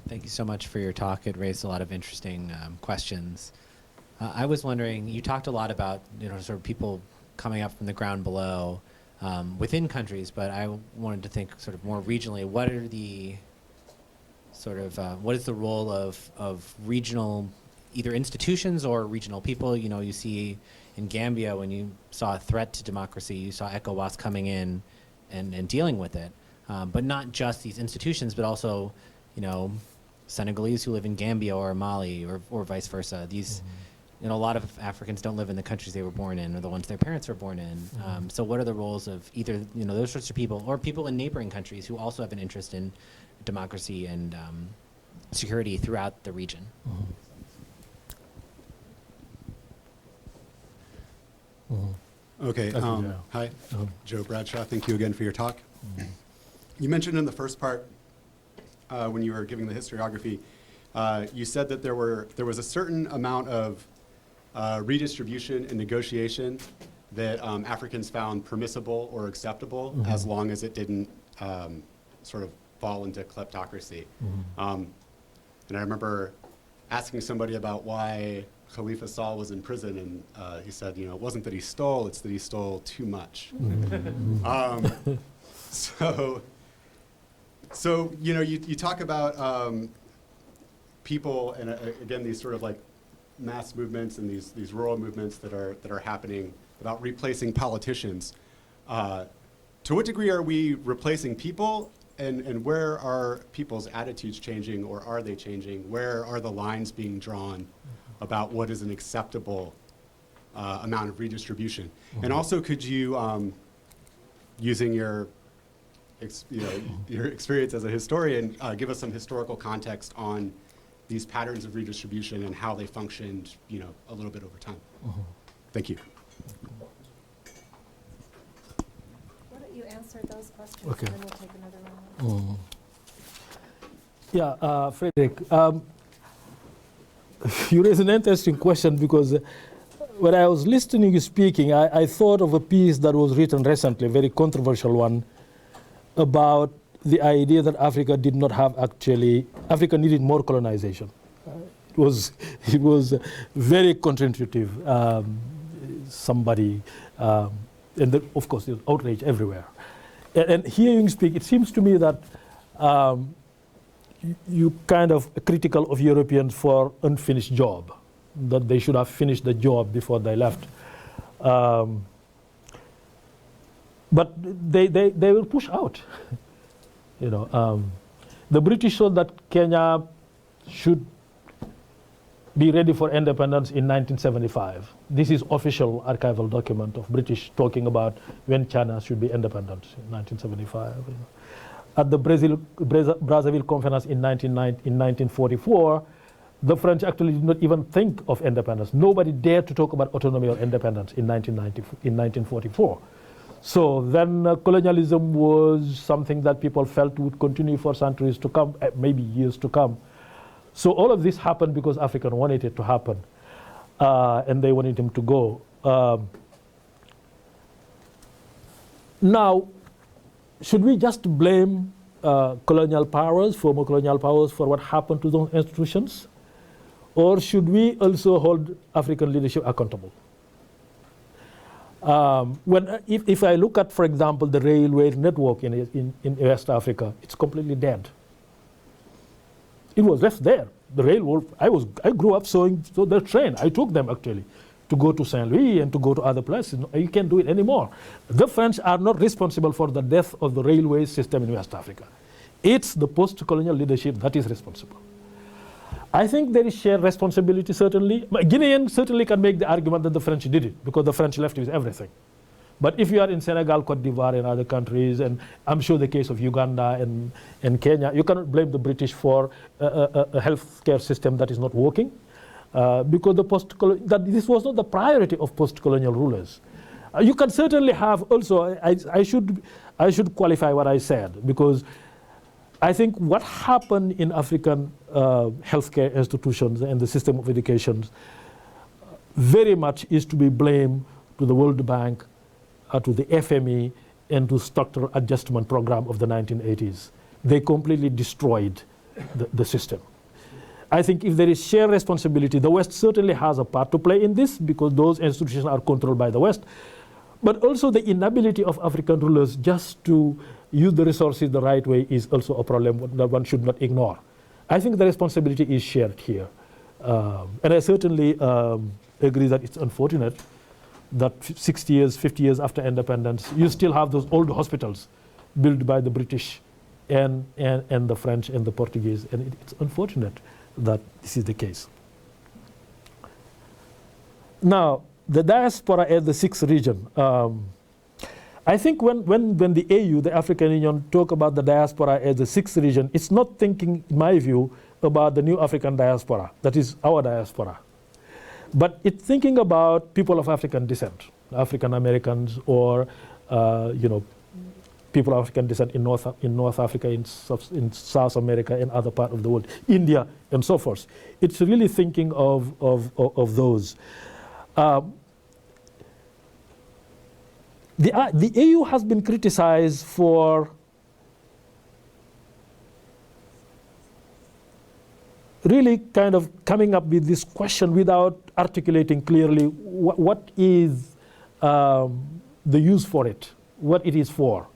Thank you so much for your talk. It raised a lot of interesting questions. I was wondering, you talked a lot about, sort of people coming up from the ground below within countries, but I wanted to think sort of more regionally. What are the what is the role of regional, either institutions or regional people? You see in Gambia, when you saw a threat to democracy, you saw ECOWAS coming in and dealing with it. But not just these institutions, but also, Senegalese who live in Gambia or Mali or vice versa. These, a lot of Africans don't live in the countries they were born in or the ones their parents were born in. So what are the roles of either, those sorts of people or people in neighboring countries who also have an interest in democracy and security throughout the region? Okay, hi, Joe Bradshaw. Thank you again for your talk. You mentioned in the first part, when you were giving the historiography, you said that there was a certain amount of redistribution and negotiation that Africans found permissible or acceptable as long as it didn't sort of fall into kleptocracy. And I remember asking somebody about why Khalifa Sall was in prison, and he said, it wasn't that he stole, it's that he stole too much. So you talk about people, and again, these sort of like mass movements and these rural movements that are happening about replacing politicians. To what degree are we replacing people, and where are people's attitudes changing, or are they changing? Where are the lines being drawn about what is an acceptable amount of redistribution? And also, could you, using your experience as a historian, give us some historical context on these patterns of redistribution and how they functioned, a little bit over time. Thank you. Why don't you answer those questions, Okay. and then we'll take another round. Yeah, Frederick, you raise an interesting question because when I was listening you speaking, I thought of a piece that was written recently, a very controversial one, about the idea that Africa did not have Africa needed more colonization. It was very counterintuitive. And of course there's outrage everywhere. And hearing you speak, it seems to me that you kind of critical of Europeans for unfinished job, that they should have finished the job before they left. But they will push out. The British thought that Kenya should be ready for independence in 1975. This is official archival document of British talking about when China should be independent in 1975. At the Brazzaville conference in 1944, the French actually did not even think of independence. Nobody dared to talk about autonomy or independence in 1944. So then colonialism was something that people felt would continue for centuries to come, maybe years to come. So all of this happened because Africans wanted it to happen, and they wanted him to go. Now, should we just blame colonial powers, former colonial powers, for what happened to those institutions? Or should we also hold African leadership accountable? If I look at, for example, the railway network in West Africa, it's completely dead. It was left there. The railroad, I grew up sewing the train. I took them actually to go to Saint Louis and to go to other places. You can't do it anymore. The French are not responsible for the death of the railway system in West Africa. It's the post-colonial leadership that is responsible. I think there is shared responsibility, certainly. Guineans certainly can make the argument that the French did it because the French left with everything. But if you are in Senegal, Cote d'Ivoire, and other countries, and I'm sure the case of Uganda and Kenya, you cannot blame the British for a healthcare system that is not working, because this was not the priority of post-colonial rulers. You can certainly have also, I should qualify what I said, because I think what happened in African healthcare institutions and the system of education very much is to be blamed to the World Bank, to the FME, and to structural adjustment program of the 1980s. They completely destroyed the system. I think if there is shared responsibility, the West certainly has a part to play in this because those institutions are controlled by the West, but also the inability of African rulers just to use the resources the right way is also a problem that one should not ignore. I think the responsibility is shared here. And I certainly agree that it's unfortunate that 60 years, 50 years after independence, you still have those old hospitals built by the British and the French and the Portuguese. And it's unfortunate that this is the case. Now, the diaspora as the sixth region. I think when the AU, the African Union, talk about the diaspora as the sixth region, it's not thinking, in my view, about the new African diaspora, that is our diaspora. But it's thinking about people of African descent, African Americans, or people of African descent in North Africa, in South America, and other part of the world, India, and so forth. It's really thinking of those. The AU has been criticized for really kind of coming up with this question without articulating clearly what is the use for it, what it is for.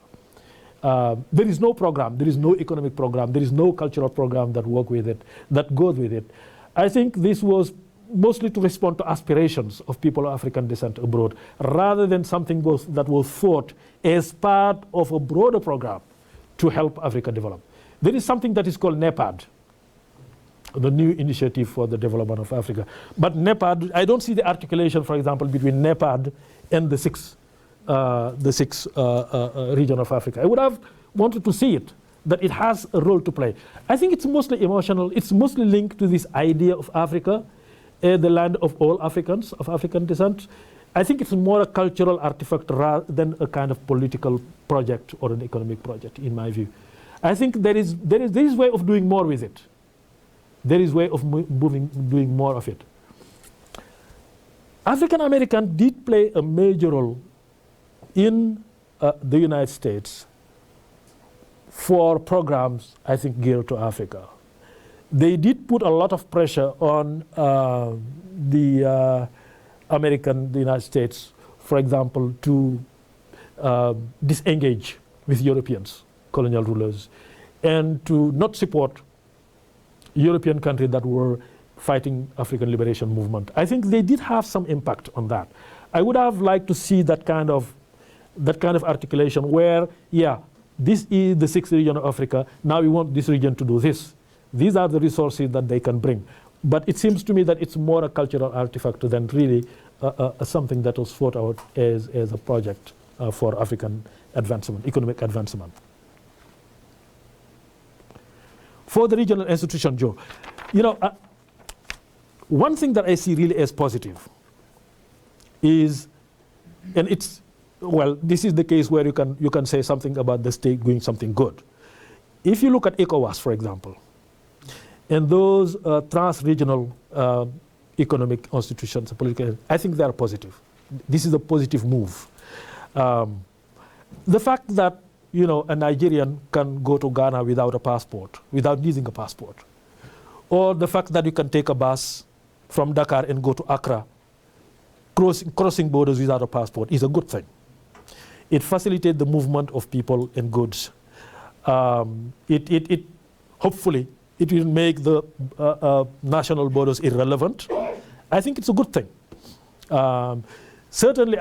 There is no program, there is no economic program, there is no cultural program that work with it, that goes with it. I think this was mostly to respond to aspirations of people of African descent abroad, rather than something that was thought as part of a broader program to help Africa develop. There is something that is called NEPAD, the New Initiative for the Development of Africa. But NEPAD, I don't see the articulation, for example, between NEPAD and the sixth region of Africa. I would have wanted to see it, that it has a role to play. I think it's mostly emotional. It's mostly linked to this idea of Africa, the land of all Africans, of African descent. I think it's more a cultural artifact rather than a kind of political project or an economic project, in my view. I think there is way of doing more with it. There is way of doing more of it. African Americans did play a major role in the United States for programs, I think, geared to Africa. They did put a lot of pressure on the United States, for example, to disengage with Europeans, colonial rulers, and to not support European countries that were fighting African liberation movement. I think they did have some impact on that. I would have liked to see that kind of articulation where, yeah, this is the 6th region of Africa, now we want this region to do this. These are the resources that they can bring. But it seems to me that it's more a cultural artifact than really something that was thought out as a project for African advancement, economic advancement. For the regional institution, Joe, one thing that I see really as positive is, and it's, well, this is the case where you can say something about the state doing something good. If you look at ECOWAS, for example, and those trans-regional economic institutions, political, I think they are positive. This is a positive move. The fact that a Nigerian can go to Ghana without a passport, without needing a passport, or the fact that you can take a bus from Dakar and go to Accra, crossing borders without a passport is a good thing. It facilitates the movement of people and goods. Hopefully, it will make the national borders irrelevant. I think it's a good thing. Certainly,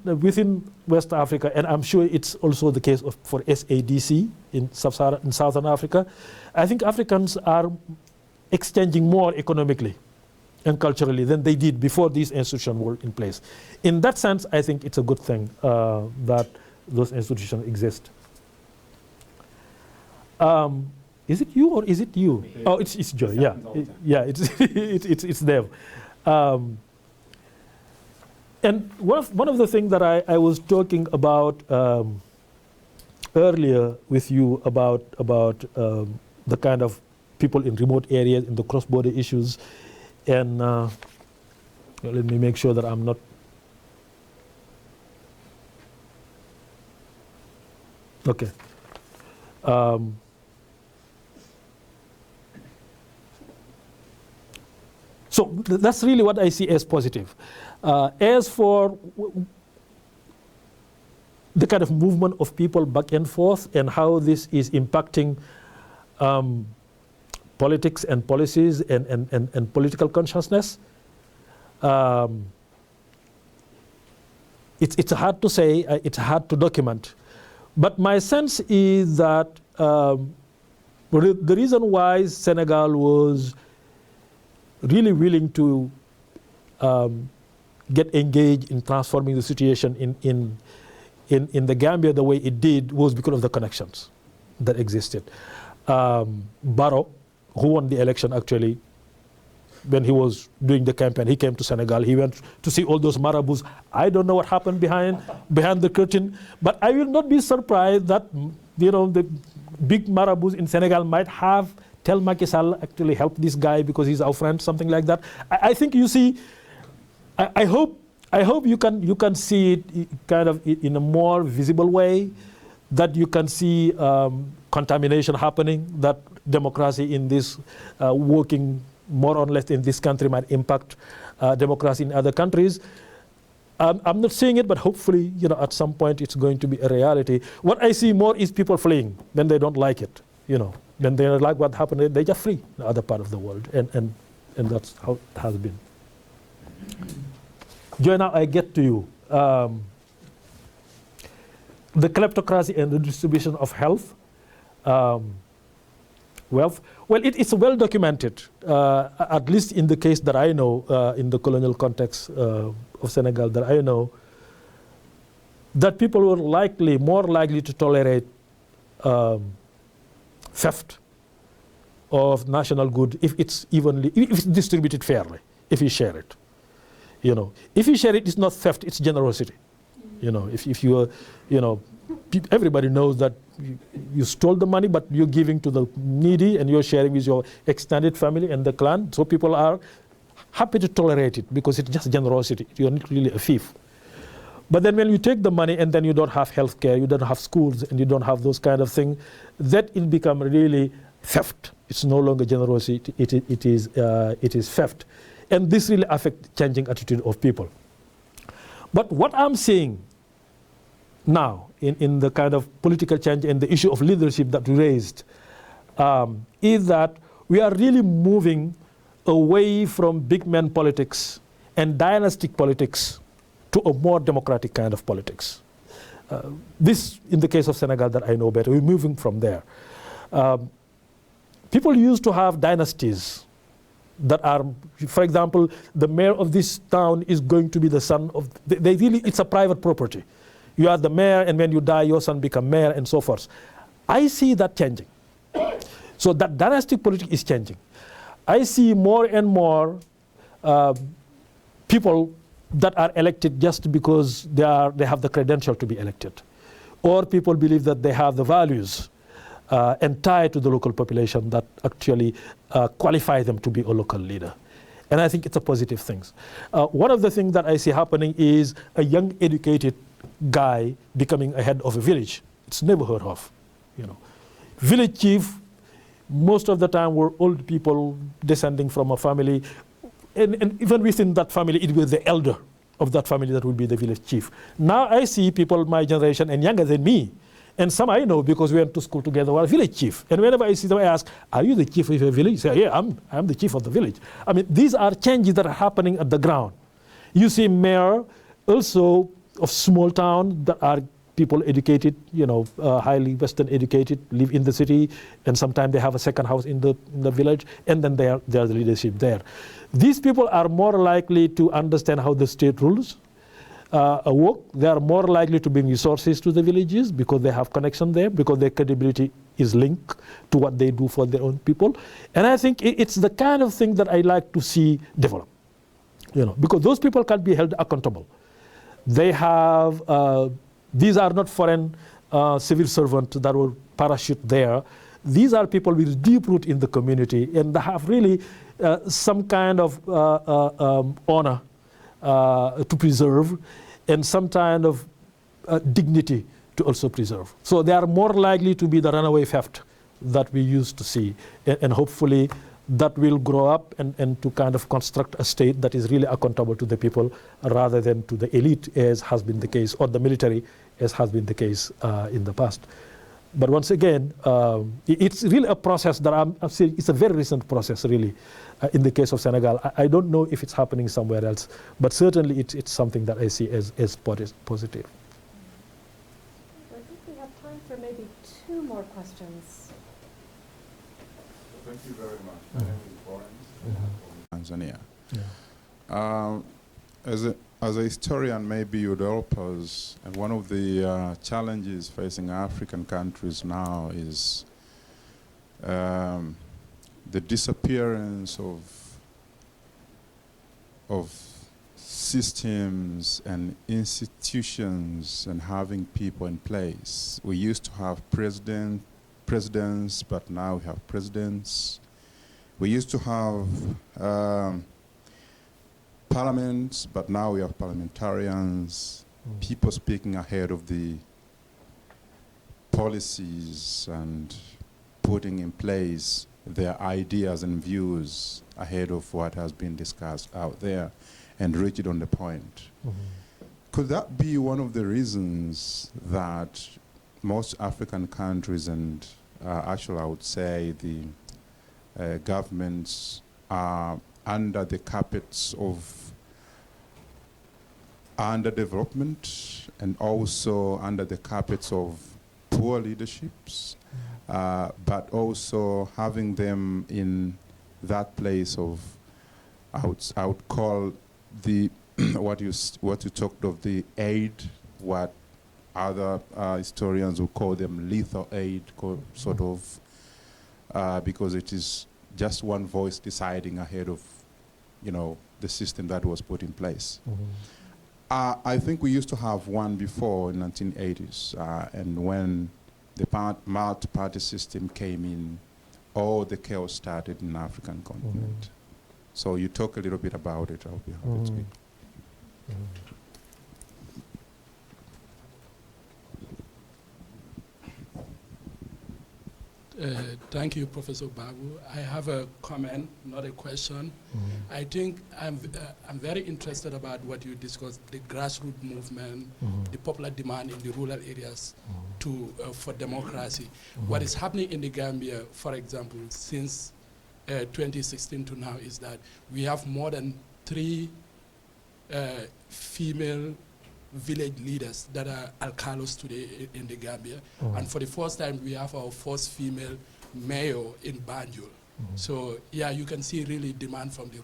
within West Africa, and I'm sure it's also the case for SADC in Southern Africa, I think Africans are exchanging more economically and culturally than they did before these institutions were in place. In that sense, I think it's a good thing that those institutions exist. Is it you or is it you? Oh, it's Joy. Yeah, it's Dev. And one of the things that I was talking about earlier with you about the kind of people in remote areas, in the cross-border issues, and let me make sure that I'm not. Okay. So that's really what I see as positive. As for the kind of movement of people back and forth and how this is impacting politics and policies and political consciousness, it's hard to say, it's hard to document. But my sense is that the reason why Senegal was really willing to get engaged in transforming the situation in the Gambia the way it did was because of the connections that existed. Barrow, who won the election actually, when he was doing the campaign, he came to Senegal. He went to see all those marabouts. I don't know what happened behind the curtain, but I will not be surprised that the big marabouts in Senegal might have tell Macky Sall actually help this guy because he's our friend, something like that. I think you see. I hope you can see it kind of in a more visible way, that you can see contamination happening, that democracy in this working more or less in this country might impact democracy in other countries. I'm not seeing it, but hopefully, at some point it's going to be a reality. What I see more is people fleeing when they don't like it. When they don't like what happened, they just flee the other part of the world, and that's how it has been. Joy, now I get to you. The kleptocracy and the distribution of wealth. Well, it's well documented, at least in the case that I know, in the colonial context of Senegal that I know, that people were more likely to tolerate theft of national good if it's distributed fairly, if you share it. If you share it, it's not theft, it's generosity. If you are, everybody knows that you stole the money, but you're giving to the needy and you're sharing with your extended family and the clan. So people are happy to tolerate it because it's just generosity. You're not really a thief. But then when you take the money and then you don't have health care, you don't have schools, and you don't have those kind of things, that it becomes really theft. It's no longer generosity, it is theft. And this really affects changing attitude of people. But what I'm seeing now in the kind of political change and the issue of leadership that we raised is that we are really moving away from big man politics and dynastic politics to a more democratic kind of politics. This, in the case of Senegal that I know better, we're moving from there. People used to have dynasties that are, for example, the mayor of this town is going to be the son of, it's a private property. You are the mayor, and when you die, your son becomes mayor, and so forth. I see that changing. So that dynastic politics is changing. I see more and more people that are elected just because they have the credential to be elected, or people believe that they have the values and tie to the local population that actually qualify them to be a local leader. And I think it's a positive thing. One of the things that I see happening is a young educated guy becoming a head of a village. It's never heard of. Village chief, most of the time were old people descending from a family, and even within that family, it was the elder of that family that would be the village chief. Now I see people my generation and younger than me, and some I know because we went to school together, were village chief. And whenever I see them, I ask, are you the chief of your village? They say, yeah, I'm the chief of the village. I mean, these are changes that are happening at the ground. You see mayor also of small town that are people educated, highly Western educated, live in the city, and sometimes they have a second house in the village, and then they are the leadership there. These people are more likely to understand how the state rules work. They are more likely to bring resources to the villages because they have connection there, because their credibility is linked to what they do for their own people. And I think it's the kind of thing that I like to see develop, because those people can be held accountable. They have, these are not foreign civil servants that will parachute there. These are people with deep root in the community, and they have really some kind of honor to preserve, and some kind of dignity to also preserve. So they are more likely to be the runaway theft that we used to see, and hopefully that will grow up and to kind of construct a state that is really accountable to the people rather than to the elite, as has been the case, or the military, as has been the case in the past. But once again, it's really a process that I'm saying it's a very recent process, really, in the case of Senegal. I don't know if it's happening somewhere else, but certainly it's something that I see as positive. I think we have time for maybe 2 more questions. Thank you very much. My name is Lawrence from Tanzania. As a historian, maybe you'd help us. And one of the challenges facing African countries now is the disappearance of systems and institutions and having people in place. We used to have presidents, but now we have presidents. We used to have parliaments, but now we have parliamentarians, people speaking ahead of the policies and putting in place their ideas and views ahead of what has been discussed out there and rigid on the point. Could that be one of the reasons that most African countries and actually I would say the governments are under the carpets of underdevelopment and also under the carpets of poor leaderships, but also having them in that place of, I would call the what you talked of, the aid, what other historians would call them lethal aid, sort of because it is just one voice deciding ahead of, the system that was put in place. I think we used to have one before in 1980s, and when the multi-party system came in, all the chaos started in the African continent. So you talk a little bit about it. I'll be happy to speak. Thank you, Professor Babou. I have a comment, not a question. I think I'm very interested about what you discussed, the grassroots movement, the popular demand in the rural areas for democracy. What is happening in the Gambia, for example, since 2016 to now is that we have more than 3 female village leaders that are alcalos today in the Gambia. And for the first time, we have our first female mayor in Banjul. So yeah, you can see really demand from the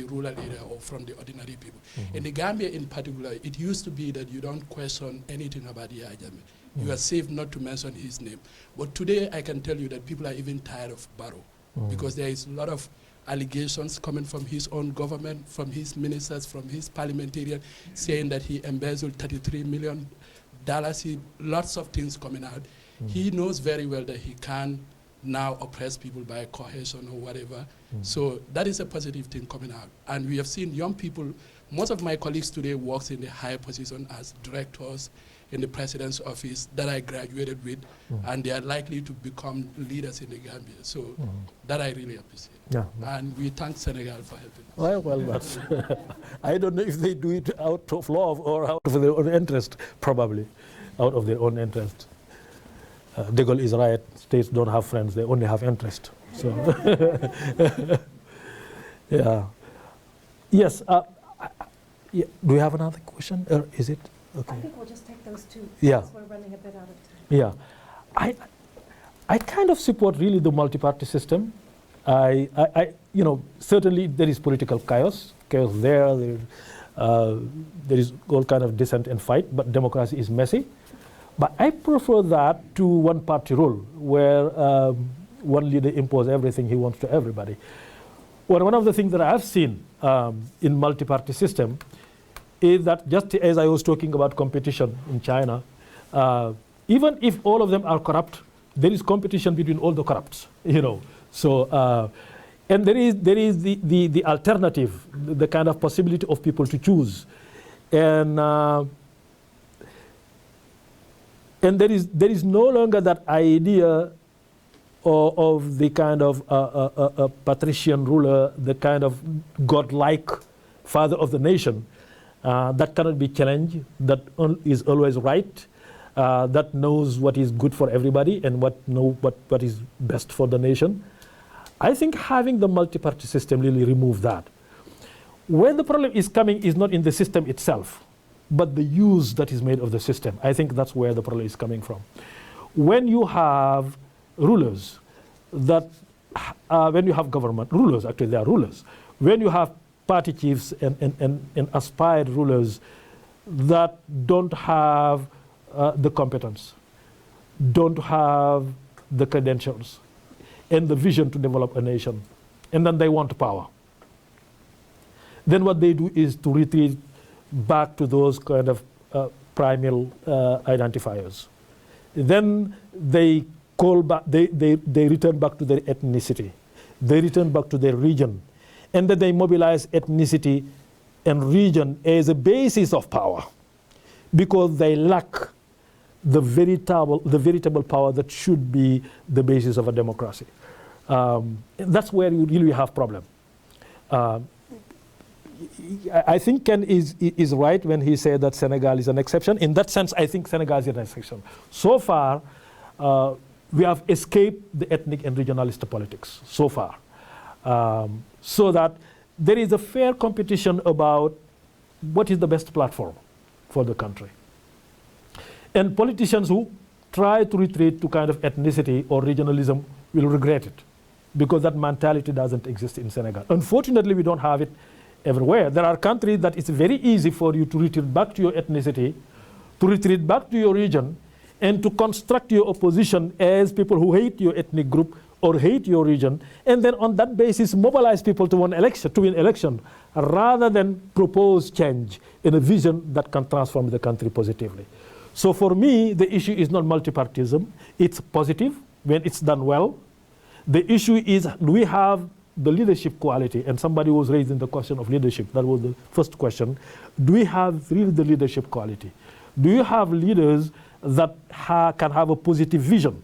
rural area or from the ordinary people. In the Gambia in particular, it used to be that you don't question anything about Yahya Jammeh. You are safe not to mention his name. But today I can tell you that people are even tired of Barrow because there is a lot of allegations coming from his own government, from his ministers, from his parliamentarian, saying that he embezzled $33 million. Lots of things coming out. He knows very well that he can't now oppress people by coercion or whatever. So that is a positive thing coming out. And we have seen young people, most of my colleagues today works in the higher position as directors in the president's office that I graduated with, and they are likely to become leaders in the Gambia. So that I really appreciate. Yeah. And we thank Senegal for helping us. Well, that's I don't know if they do it out of love or out of their own interest, probably out of their own interest. De Gaulle is right, states don't have friends, they only have interest. So, yeah. Yes, yeah. Do you have another question, or is it? Okay. I think we'll just take those 2 Yeah. because we're running a bit out of time. Yeah, I kind of support really the multi-party system. Certainly there is political chaos there. There is all kind of dissent and fight, but democracy is messy. But I prefer that to one-party rule, where one leader imposes everything he wants to everybody. Well, one of the things that I've seen in multi-party system is that, just as I was talking about competition in China, even if all of them are corrupt, there is competition between all the corrupts, So, and there is the alternative, the kind of possibility of people to choose, and there is no longer that idea of the kind of a patrician ruler, the kind of godlike father of the nation that cannot be challenged, that is always right, that knows what is good for everybody and what is best for the nation. I think having the multi-party system really removes that. Where the problem is coming is not in the system itself, but the use that is made of the system. I think that's where the problem is coming from. When you have rulers when you have government rulers, actually they are rulers, when you have party chiefs and aspired rulers that don't have the competence, don't have the credentials and the vision to develop a nation, and then they want power, then what they do is to retreat back to those kind of primal identifiers. Then they call back, they return back to their ethnicity, they return back to their region, and then they mobilize ethnicity and region as a basis of power, because they lack the veritable power that should be the basis of a democracy. That's where you really have problem. I think Ken is right when he said that Senegal is an exception. In that sense, I think Senegal is an exception. So far, we have escaped the ethnic and regionalist politics, so far. So that there is a fair competition about what is the best platform for the country. And politicians who try to retreat to kind of ethnicity or regionalism will regret it, because that mentality doesn't exist in Senegal. Unfortunately, we don't have it everywhere. There are countries that it's very easy for you to retreat back to your ethnicity, to retreat back to your region, and to construct your opposition as people who hate your ethnic group or hate your region, and then on that basis mobilize people to win election, rather than propose change in a vision that can transform the country positively. So for me, the issue is not multipartyism. It's positive when it's done well. The issue is, do we have the leadership quality? And somebody was raising the question of leadership. That was the first question. Do we have really the leadership quality? Do you have leaders that can have a positive vision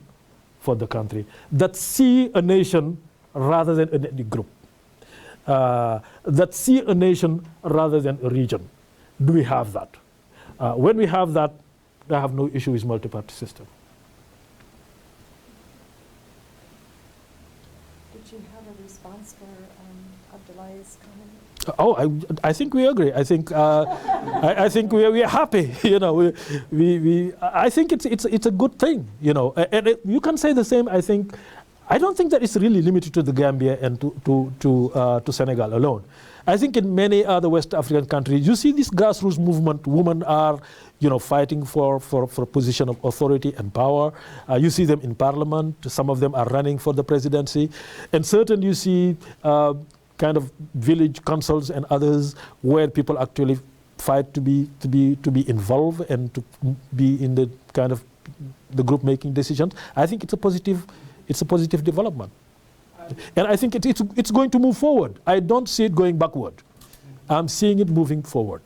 for the country, that see a nation rather than an ethnic group, that see a nation rather than a region? Do we have that? When we have that, I have no issue with multi-party system. Did you have a response for Abdullah's comment? Oh, I think we agree. I think I think we are happy. You know, I think it's a good thing. You know, and you can say the same. I don't think that it's really limited to the Gambia and to Senegal alone. I think in many other West African countries, you see this grassroots movement. Women are, you know, fighting for a position of authority and power. You see them in parliament. Some of them are running for the presidency, and certainly you see kind of village councils and others where people actually fight to be involved and to be in the kind of the group making decisions. I think it's a positive development, and I think it's going to move forward. I don't see it going backward. I'm seeing it moving forward.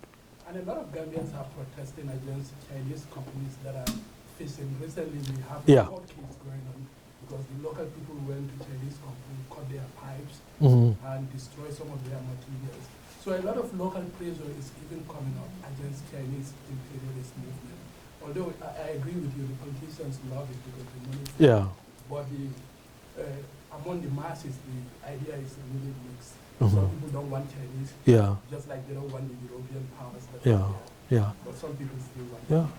And a lot of Gambians are protesting against Chinese companies that are facing. Recently, we have court case going on because the local people went to Chinese companies, cut their pipes, and destroy some of their materials. So a lot of local pressure is even coming up against Chinese imperialist movement. Although I agree with you, the politicians love it because the money. But among the masses, the idea is really mixed. Some people don't want Chinese, just like they don't want the European powers. But some people still want.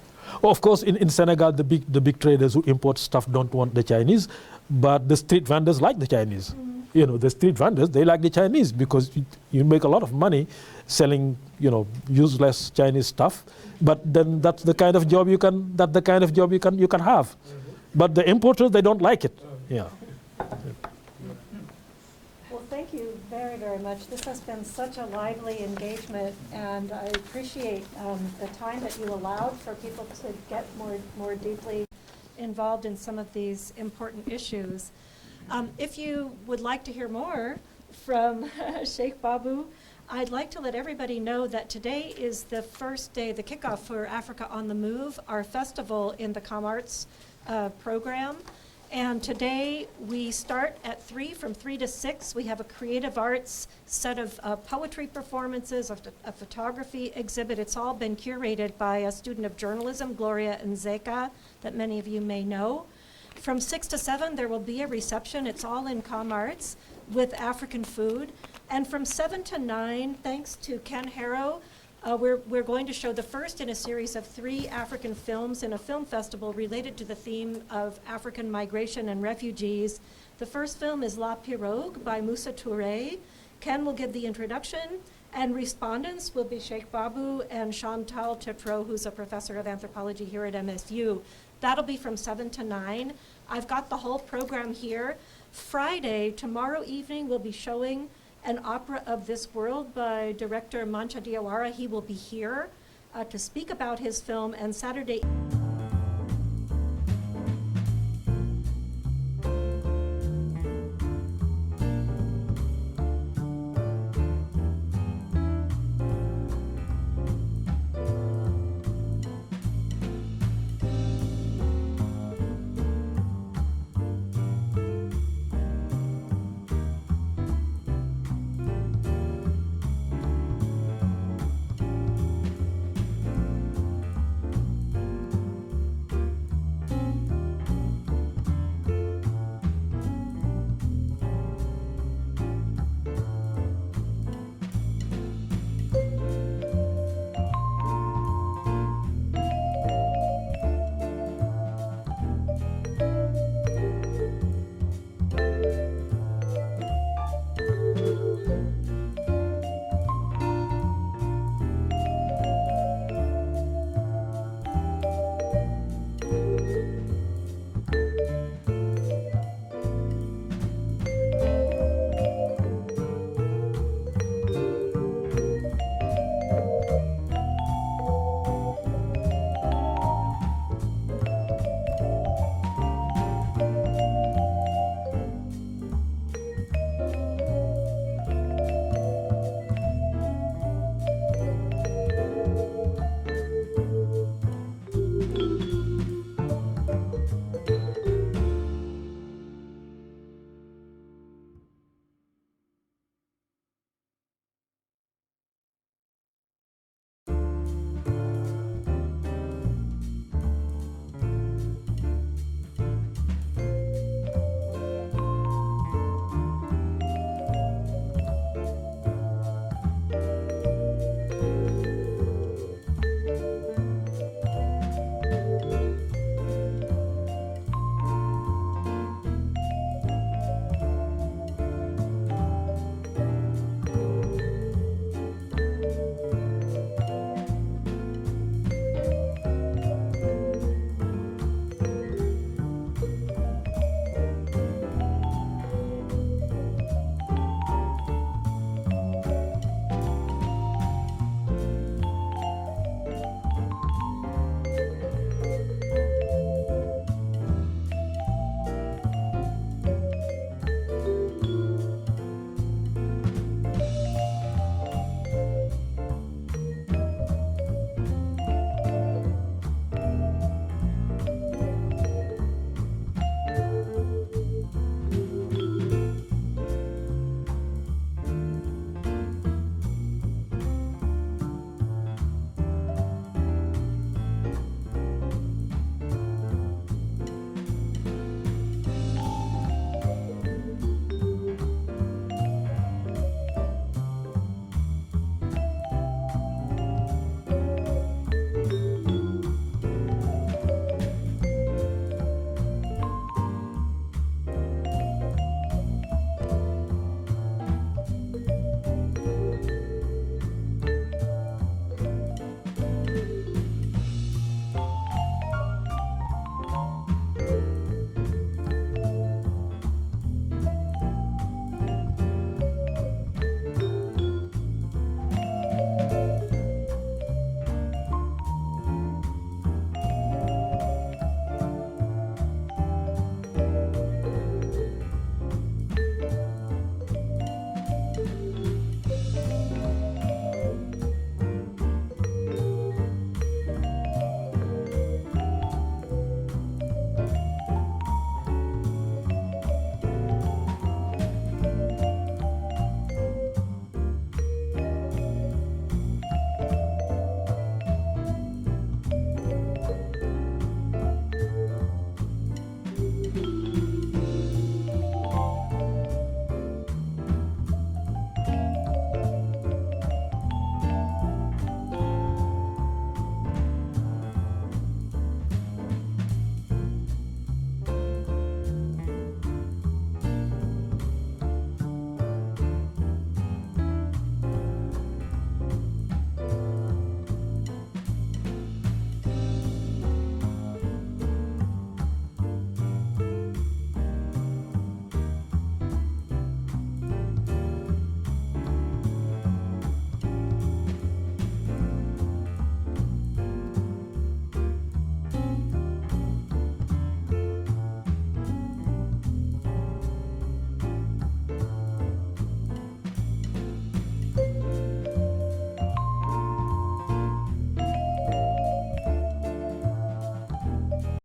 Well, of course, in Senegal, the big traders who import stuff don't want the Chinese, but the street vendors like the Chinese. You know, the street vendors, they like the Chinese because you make a lot of money selling, you know, useless Chinese stuff. But then that's the kind of job you can have. But the importers, they don't like it. Well, thank you very, very much. This has been such a lively engagement, and I appreciate the time that you allowed for people to get more deeply involved in some of these important issues. If you would like to hear more from Cheikh Babou, I'd like to let everybody know that today is the first day, the kickoff for Africa on the Move, our festival in the ComArts program. And today we start at 3, from 3 to 6. We have a creative arts set of poetry performances, a photography exhibit. It's all been curated by a student of journalism, Gloria Nzeka, that many of you may know. From 6 to 7, there will be a reception. It's all in ComArts with African food. And from 7 to 9, thanks to Ken Harrow, we're going to show the first in a series of 3 African films in a film festival related to the theme of African migration and refugees. The first film is La Pirogue by Moussa Touré. Ken will give the introduction, and respondents will be Cheikh Babou and Chantal Tetreault, who's a professor of anthropology here at MSU. That'll be from 7 to 9. I've got the whole program here. Friday, tomorrow evening, we'll be showing an opera of this world by director Mancha Diawara. He will be here to speak about his film, and Saturday